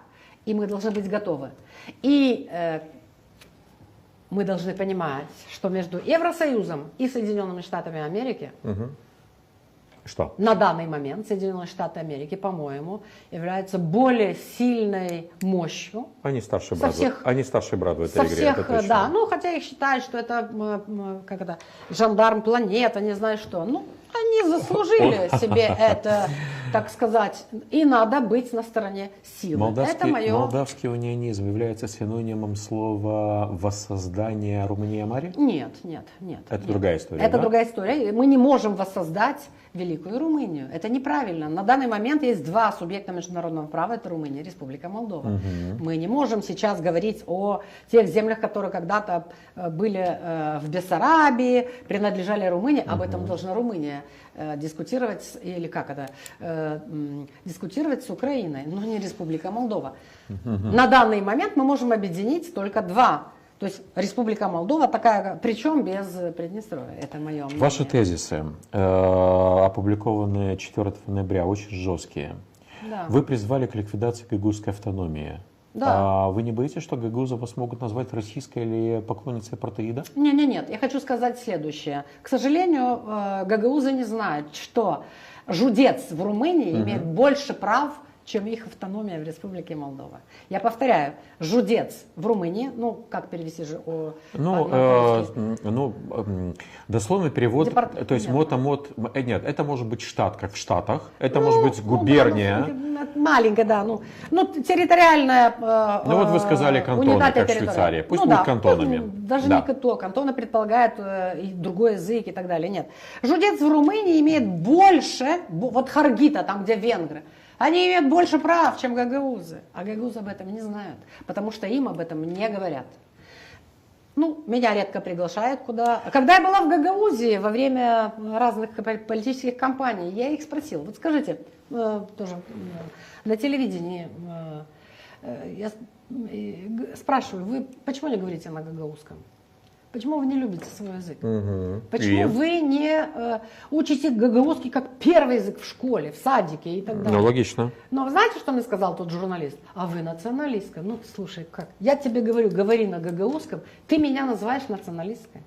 И мы должны быть готовы. И мы должны понимать, что между Евросоюзом и Соединенными Штатами Америки Что? на данный момент Соединенные Штаты Америки, по-моему, являются более сильной мощью. Они старший брат. Они старший брат в этой Со игре. всех, да. Ну, хотя их считают, что это жандарм планеты, не знаю что. Ну, они заслужили себе это, так сказать. И надо быть на стороне силы. Молдавский унионизм является синонимом слова «воссоздание Румынии и Марии»? Нет. Это другая история, Это да? другая история. Мы не можем воссоздать Великую Румынию. Это неправильно. На данный момент есть два субъекта международного права. Это Румыния и Республика Молдова. Мы не можем сейчас говорить о тех землях, которые когда-то были в Бессарабии, принадлежали Румынии. Об этом должна Румыния дискутировать, или как это, дискутировать с Украиной, но не Республика Молдова. На данный момент мы можем объединить только два. То есть Республика Молдова такая, причем без Приднестровья. Это мое мнение. Ваши тезисы, опубликованные 4 ноября, очень жесткие. Да. Вы призвали к ликвидации гагузской автономии. Да. Вы не боитесь, что гагузы вас могут назвать российской или поклонницей апартеида? Нет. Я хочу сказать следующее. К сожалению, гагаузы не знают, что жудец в Румынии имеет больше прав, чем их автономия в Республике Молдова. Я повторяю, жудец в Румынии, ну, как перевести же дословный перевод, то есть нет, это может быть штат, как в Штатах, это может быть губерния. Маленькая, да, территориальная вот вы сказали кантоны, как в Швейцарии, пусть будут кантонами. Даже не то, кантоны предполагают и другой язык и так далее, нет. Жудец в Румынии имеет больше, вот Харгита, там где венгры, они имеют больше прав, чем гагаузы. А гагаузы об этом не знают, потому что им об этом не говорят. Ну, меня редко приглашают куда. Когда я была в Гагаузе во время разных политических кампаний, я их спросила, вот скажите, тоже на телевидении, я спрашиваю, вы почему не говорите на гагаузском? Почему вы не любите свой язык? Почему вы не учите гагаузский как первый язык в школе, в садике и так далее? Ну, логично. Но вы знаете, что мне сказал тот журналист? А вы националистка. Ну, слушай, как? Я тебе говорю, говори на гагаузском, ты меня называешь националисткой.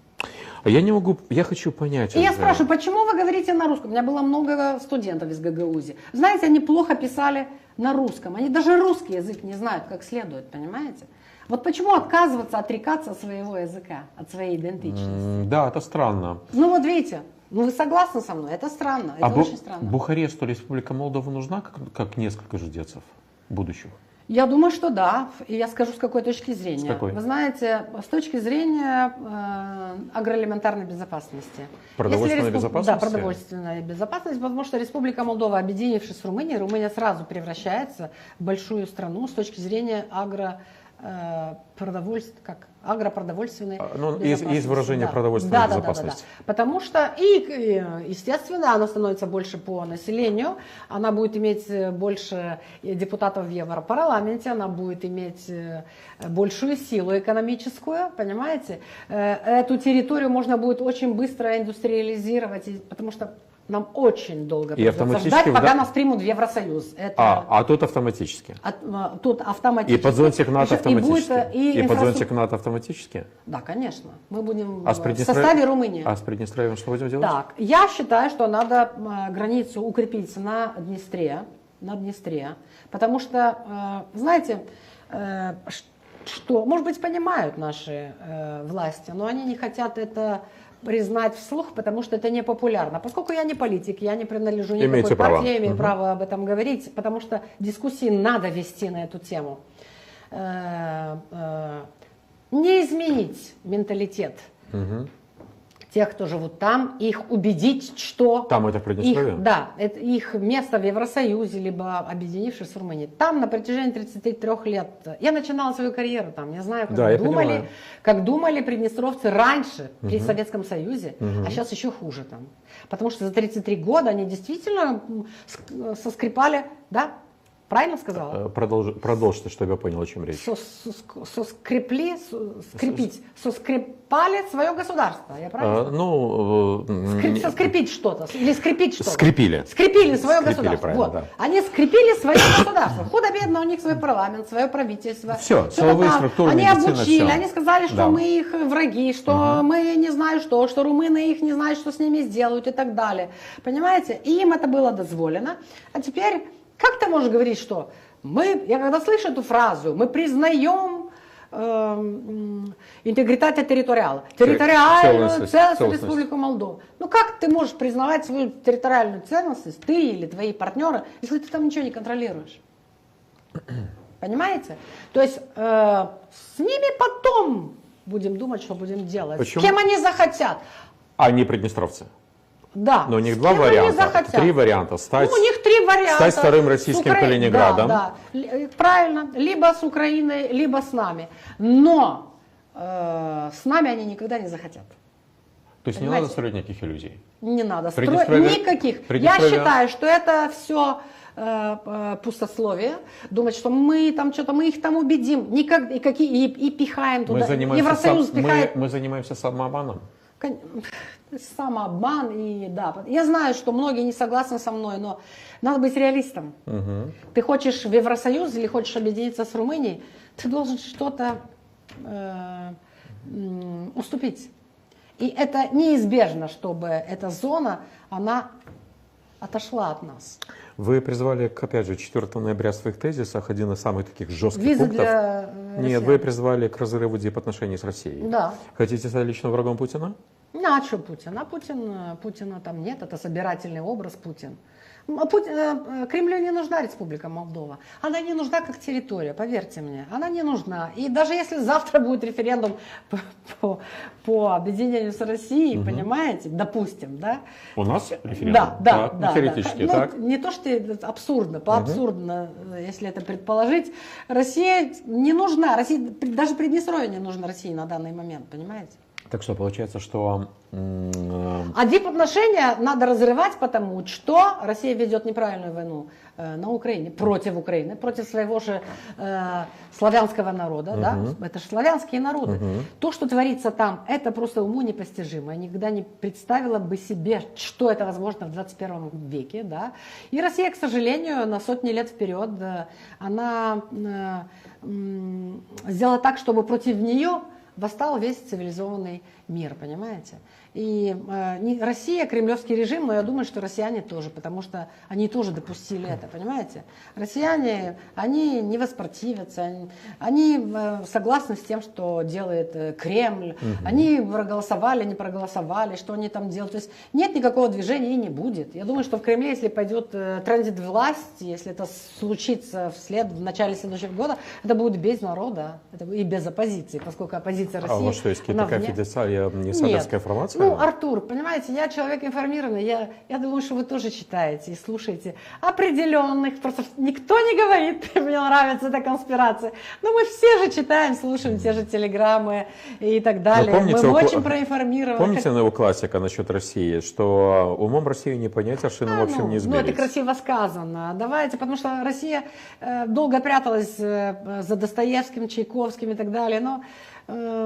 А я не могу, я хочу понять. И я спрашиваю, почему вы говорите на русском? У меня было много студентов из Гагаузи. Знаете, они плохо писали на русском. Они даже русский язык не знают как следует, понимаете? Вот почему отказываться, отрекаться от своего языка, от своей идентичности? Да, это странно. Ну вот видите, вы согласны со мной? Это странно, это очень странно. Бухаресту Республика Молдова нужна как несколько жудецов будущих? Я думаю, что да. И я скажу, с какой точки зрения. С какой? Вы знаете, с точки зрения агроэлементарной безопасности. Продовольственной безопасности? Да, продовольственная безопасность, потому что Республика Молдова, объединившись с Румынией, Румыния сразу превращается в большую страну с точки зрения агропродовольственной безопасности. Есть выражение продовольственной безопасности. Да. Потому что, естественно, она становится больше по населению, она будет иметь больше депутатов в Европарламенте, она будет иметь большую силу экономическую, понимаете? Эту территорию можно будет очень быстро индустриализировать, потому что нам очень долго придется ждать, пока нас примут в Евросоюз. А тут автоматически? Тут автоматически. И под зонтик НАТО автоматически? И под зонтик НАТО автоматически? Да, конечно. Мы будем в составе Румынии. А с Приднестровьем что будем делать? Так, я считаю, что надо границу укрепить на Днестре, потому что, знаете, что, может быть, понимают наши власти, но они не хотят это признать вслух, потому что это не популярно. Поскольку я не политик, я не принадлежу никакой партии, я имею право об этом говорить, потому что дискуссии надо вести на эту тему. Не изменить менталитет тех, кто живут там, их убедить, что Там это в Приднестровье? да, это их место в Евросоюзе, либо объединившись с Румынией. Там на протяжении 33 лет, я начинала свою карьеру там, я знаю, Да, я думали, понимаю. как думали приднестровцы раньше, при Советском Союзе, а сейчас еще хуже там. Потому что за 33 года они действительно соскрепали, да? Правильно сказала? Продолжите, чтобы я понял, о чем речь. Соскрепали свое государство, я правильно? Соскрепить что-то, или скрепить что-то. Скрепили. Скрепили свое Скрепили, государство. правильно, Вот. да. Они скрепили свое государство. Худо-бедно у них свой парламент, свое правительство. Все, Что-то силовые там. структуры, Они медицина, обучили, все. они сказали, что Да. мы их враги, что мы не знаю что румыны их не знают, что с ними сделают и так далее. Понимаете? И им это было дозволено. А теперь, как ты можешь говорить, что я когда слышу эту фразу, мы признаем интегритата территориальную целостность Республики Молдова. Ну как ты можешь признавать свою территориальную целостность, ты или твои партнеры, если ты там ничего не контролируешь? Понимаете? То есть с ними потом будем думать, что будем делать. Почему? С кем они захотят. Они приднестровцы. Да. Но у них с два кем они варианта. захотят. Три варианта. Стать, Ну, у них три варианта. стать вторым российским С Калининградом. Да, да. Правильно. Либо с Украиной, либо с нами. Но с нами они никогда не захотят. То есть не надо строить никаких иллюзий. Не надо строить Приднестровье- никаких. Я Приднестровье- считаю, что это все пустословие. Думать, что мы там что-то, мы их там убедим. И пихаем туда. Евросоюз пихает. Мы занимаемся самообманом. Самообман и да. Я знаю, что многие не согласны со мной, но надо быть реалистом. Ты хочешь в Евросоюз или хочешь объединиться с Румынией, ты должен что-то уступить. И это неизбежно, чтобы эта зона, она отошла от нас. Вы призвали, опять же, 4 ноября в своих тезисах один из самых таких жестких Визы пунктов. для Нет, россиян. вы призвали к разрыву дипотношений с Россией. Да. Хотите стать лично врагом Путина? Ну, а что Путин? Путина там нет, это собирательный образ Путин. Кремлю не нужна Республика Молдова. Она не нужна как территория, поверьте мне. Она не нужна. И даже если завтра будет референдум по объединению с Россией, понимаете, допустим, да? У нас референдум? Да. Теоретически, Ну, так? не то, что это абсурдно, поабсурдно, если это предположить. Россия не нужна, даже Приднестровье не нужно России на данный момент, понимаете? Так что получается, что... А дипотношения надо разрывать, потому что Россия ведет неправильную войну на Украине, против своего же славянского народа. Да? Это же славянские народы. То, что творится там, это просто уму непостижимо. Я никогда не представила бы себе, что это возможно в 21 веке. Да? И Россия, к сожалению, на сотни лет вперед, она сделала так, чтобы против нее восстал весь цивилизованный мир, понимаете? И Россия, кремлевский режим, но я думаю, что россияне тоже, потому что они тоже допустили это, понимаете? Россияне, они не воспротивятся, они согласны с тем, что делает Кремль, они проголосовали, не проголосовали, что они там делают. То есть нет никакого движения и не будет. Я думаю, что в Кремле, если пойдет транзит власти, если это случится в начале следующего года, это будет без народа и без оппозиции, поскольку оппозиция России... А у вас что, есть какие-то конфиденциальные, не советская информация? Ну, Артур, понимаете, я человек информированный, я думаю, что вы тоже читаете и слушаете определенных, просто никто не говорит, мне нравится эта конспирация, но мы все же читаем, слушаем те же телеграммы и так далее, помните, мы очень проинформированы. Помните его классика насчет России, что умом Россию не понять, а шином в общем не измерить? Ну, это красиво сказано. Давайте, потому что Россия долго пряталась за Достоевским, Чайковским и так далее, но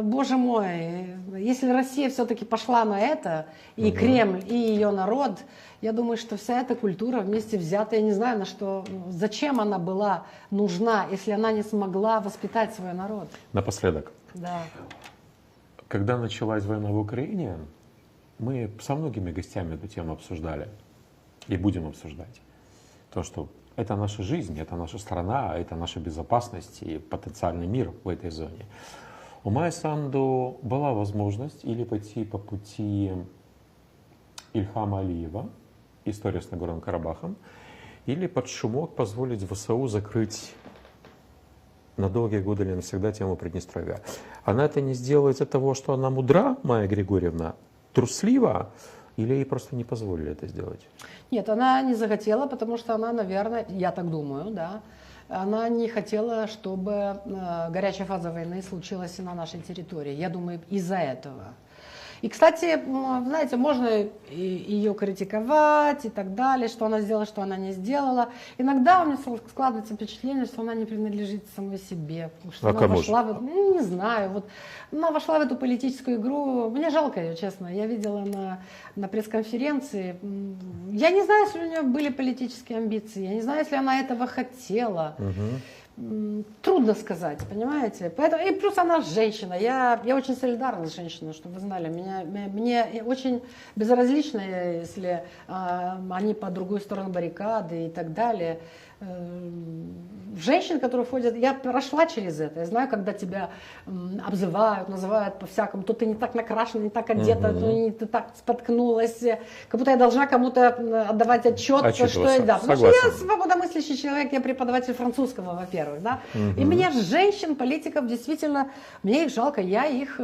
боже мой, если Россия все-таки пошла на это, и Кремль, и ее народ, я думаю, что вся эта культура вместе взята, я не знаю, на что, зачем она была нужна, если она не смогла воспитать свой народ. Напоследок. Да. Когда началась война в Украине, мы со многими гостями эту тему обсуждали и будем обсуждать. То, что это наша жизнь, это наша страна, это наша безопасность и потенциальный мир в этой зоне. У Майи Санду была возможность или пойти по пути Ильхама Алиева, история с Нагорным Карабахом, или под шумок позволить ВСУ закрыть на долгие годы или навсегда тему Приднестровья. Она это не сделала из-за того, что она мудра, Майя Григорьевна, трусливо или ей просто не позволили это сделать? Нет, она не захотела, потому что она, наверное, я так думаю, да, она не хотела, чтобы горячая фаза войны случилась и на нашей территории. Я думаю, из-за этого. И, кстати, знаете, можно ее критиковать и так далее, что она сделала, что она не сделала. Иногда у меня складывается впечатление, что она не принадлежит самой себе. Что она вошла не знаю, вот она вошла в эту политическую игру. Мне жалко ее, честно. Я видела на пресс-конференции. Я не знаю, если у нее были политические амбиции. Я не знаю, если она этого хотела. Трудно сказать, понимаете? Поэтому, и плюс она женщина. Я очень солидарна с женщиной, чтобы вы знали. Мне очень безразлично, если они по другую сторону баррикады и так далее. Женщин, которые ходят, я прошла через это, я знаю, когда тебя обзывают, называют по-всякому, то ты не так накрашена, не так одета, то ты так споткнулась, как будто я должна кому-то отдавать отчет, что я, да. Потому что я свободомыслящий человек, я преподаватель французского, во-первых, да, и мне женщин, политиков, действительно, мне их жалко, я их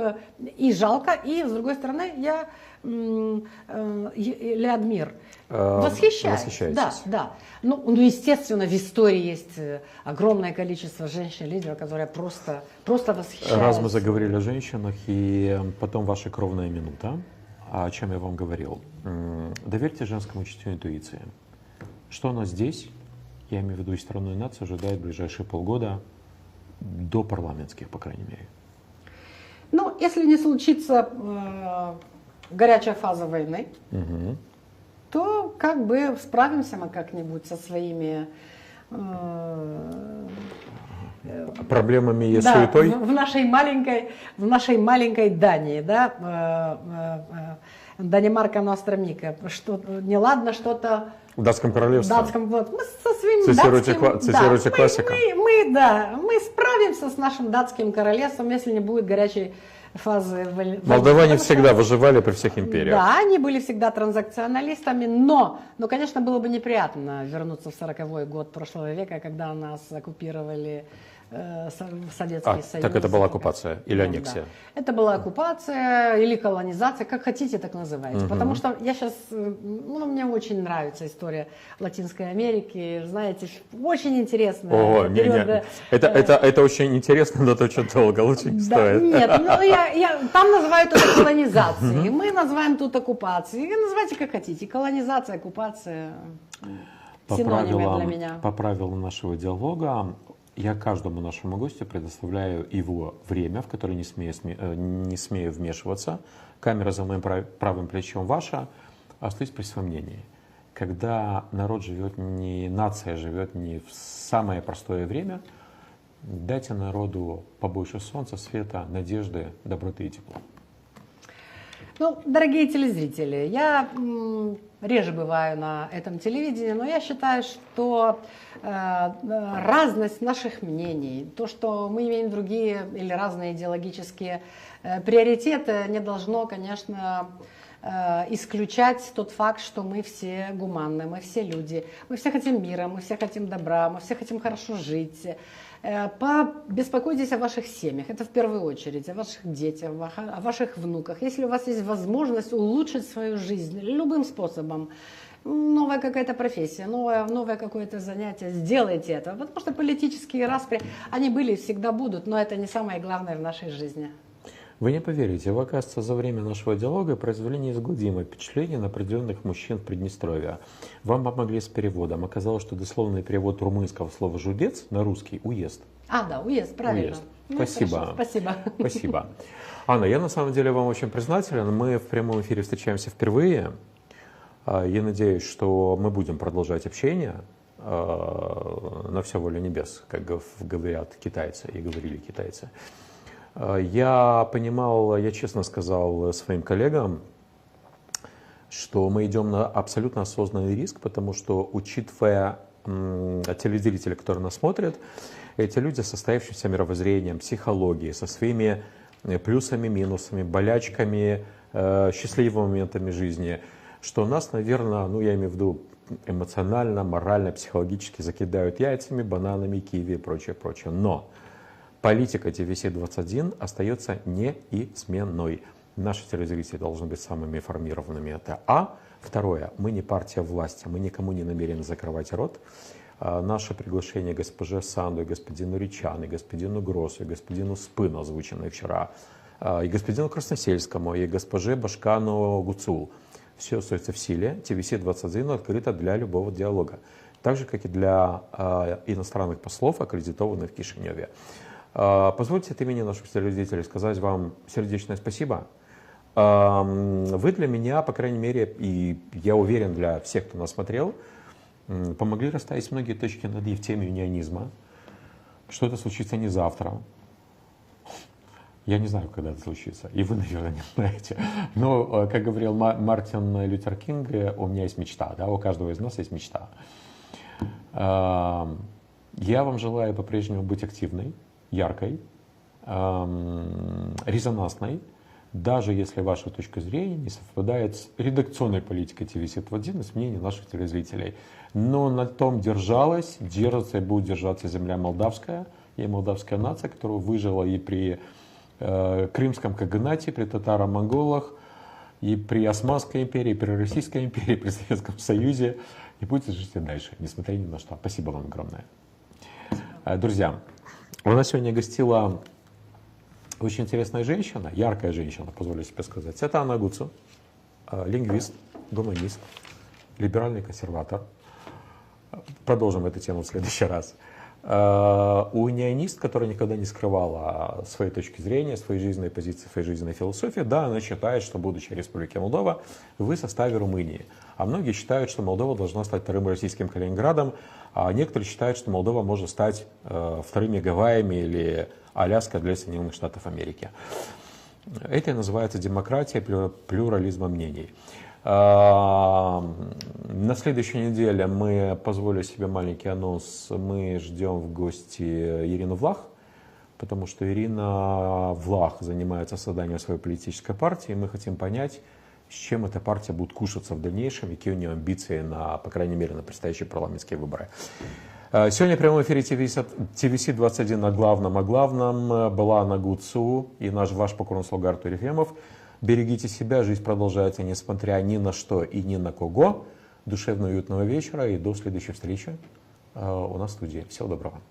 и жалко, и, с другой стороны, я Леадмир. Восхищаюсь. Да. Ну, естественно, в истории есть огромное количество женщин-лидеров, которые просто восхищаются. Раз мы заговорили о женщинах, и потом ваша кровная минута, о чем я вам говорил. Доверьте женскому чутью интуиции. Что она здесь, я имею в виду и страну, и нацию, ожидает в ближайшие полгода, до парламентских, по крайней мере? Ну, если не случится горячая фаза войны, то как бы справимся мы как-нибудь со своими проблемами и да, суетой? В нашей маленькой Дании, да, Данемарка Ностромика, что неладно что-то В датском королевстве? В датском, вот. Мы со своим Цитируйте классика. Мы справимся с нашим датским королевством, если не будет горячей фазы войны. Молдаване всегда выживали при всех империях. Да, они были всегда транзакционалистами, но, конечно, было бы неприятно вернуться в 40-й год прошлого века, когда нас оккупировали Советский Союз. Так это была оккупация или аннексия? Да. Это была оккупация или колонизация, как хотите, так называйте. Потому что я сейчас, мне очень нравится история Латинской Америки, знаете, очень интересная. Это очень интересно, но это очень долго, лучше не стоит. Нет, там называют это колонизацией, мы называем тут оккупацией. Называйте как хотите, колонизация, оккупация, синонимы для меня. По правилам нашего диалога, я каждому нашему гостю предоставляю его время, в которое не смею вмешиваться. Камера за моим правым плечом ваша. Остаюсь при своем мнении. Когда нация живет не в самое простое время, дайте народу побольше солнца, света, надежды, доброты и тепла. Дорогие телезрители, я реже бываю на этом телевидении, но я считаю, что разность наших мнений, то, что мы имеем другие или разные идеологические приоритеты, не должно, конечно, исключать тот факт, что мы все гуманны, мы все люди, мы все хотим мира, мы все хотим добра, мы все хотим хорошо жить. Побеспокойтесь о ваших семьях, это в первую очередь, о ваших детях, о ваших внуках. Если у вас есть возможность улучшить свою жизнь любым способом, новая какая-то профессия, новое какое-то занятие, сделайте это. Потому что политические распри, они были и всегда будут, но это не самое главное в нашей жизни. Вы не поверите, вы, оказывается, за время нашего диалога произвели неизгладимое впечатление на определенных мужчин в Приднестровье. Вам помогли с переводом. Оказалось, что дословный перевод румынского слова «жудец» на русский – «уезд». Да, уезд, правильно. Уезд. Спасибо. Хорошо, спасибо. Спасибо. Анна, я на самом деле вам очень признателен. Мы в прямом эфире встречаемся впервые. Я надеюсь, что мы будем продолжать общение на все воле небес, как говорят китайцы и говорили китайцы. Я понимал, я честно сказал своим коллегам, что мы идем на абсолютно осознанный риск, потому что, учитывая телезрителей, которые нас смотрят, эти люди, состоявшиеся мировоззрением, психологией, со своими плюсами, минусами, болячками, счастливыми моментами жизни, что нас, наверное, я имею в виду эмоционально, морально, психологически закидают яйцами, бананами, киви и прочее, прочее. Но политика TVC-21 остается неизменной. Наши телезрители должны быть самыми информированными. Это А. Второе. Мы не партия власти, мы никому не намерены закрывать рот. Наше приглашение госпоже Санду, и господину Ричан, и господину Гроссу, и господину Спыну, озвученное вчера, и господину Красносельскому, и госпоже Башкану Гуцул. Все остается в силе. ТВС-21 открыто для любого диалога. Так же, как и для иностранных послов, аккредитованных в Кишиневе. Позвольте от имени наших телезрителей сказать вам сердечное спасибо. Вы для меня, по крайней мере, и я уверен, для всех, кто нас смотрел, помогли расставить многие точки над «и» в теме юнионизма. Что это случится не завтра. Я не знаю, когда это случится. И вы, наверное, не знаете. Но, как говорил Мартин Лютер Кинг, у меня есть мечта. Да? У каждого из нас есть мечта. Я вам желаю по-прежнему быть активной, яркой, резонансной, даже если ваша точка зрения не совпадает с редакционной политикой ТВС-21 и с мнением наших телезрителей. Но на том держалась, держится и будет держаться земля молдавская, и молдавская нация, которая выжила и при Крымском каганате, при татаро-монголах, и при Османской империи, и при Российской империи, и при Советском Союзе, и будете жить и дальше, несмотря ни на что. Спасибо вам огромное. Друзья, у нас сегодня гостила очень интересная женщина, яркая женщина, позволю себе сказать. Это Анна Гуцу, лингвист, гуманист, либеральный консерватор. Продолжим эту тему в следующий раз. Унионист, которая никогда не скрывала своей точки зрения, своей жизненной позиции, своей жизненной философии. Да, она считает, что, будучи Республикой Молдова, вы в составе Румынии. А многие считают, что Молдова должна стать вторым российским Калининградом, а некоторые считают, что Молдова может стать вторыми Гавайями или Аляской для Соединенных Штатов Америки. Это и называется демократия, плюрализма мнений. На следующей неделе мы, позволю себе маленький анонс, мы ждем в гости Ирину Влах, потому что Ирина Влах занимается созданием своей политической партии, и мы хотим понять, с чем эта партия будет кушаться в дальнейшем, какие у нее амбиции, по крайней мере, на предстоящие парламентские выборы. Сегодня в прямом эфире ТВС-21 о главном была Анна Гуцу и ваш покорный слуга Артур Ефремов. Берегите себя, жизнь продолжается, несмотря ни на что и ни на кого. Душевного и уютного вечера и до следующей встречи у нас в студии. Всего доброго.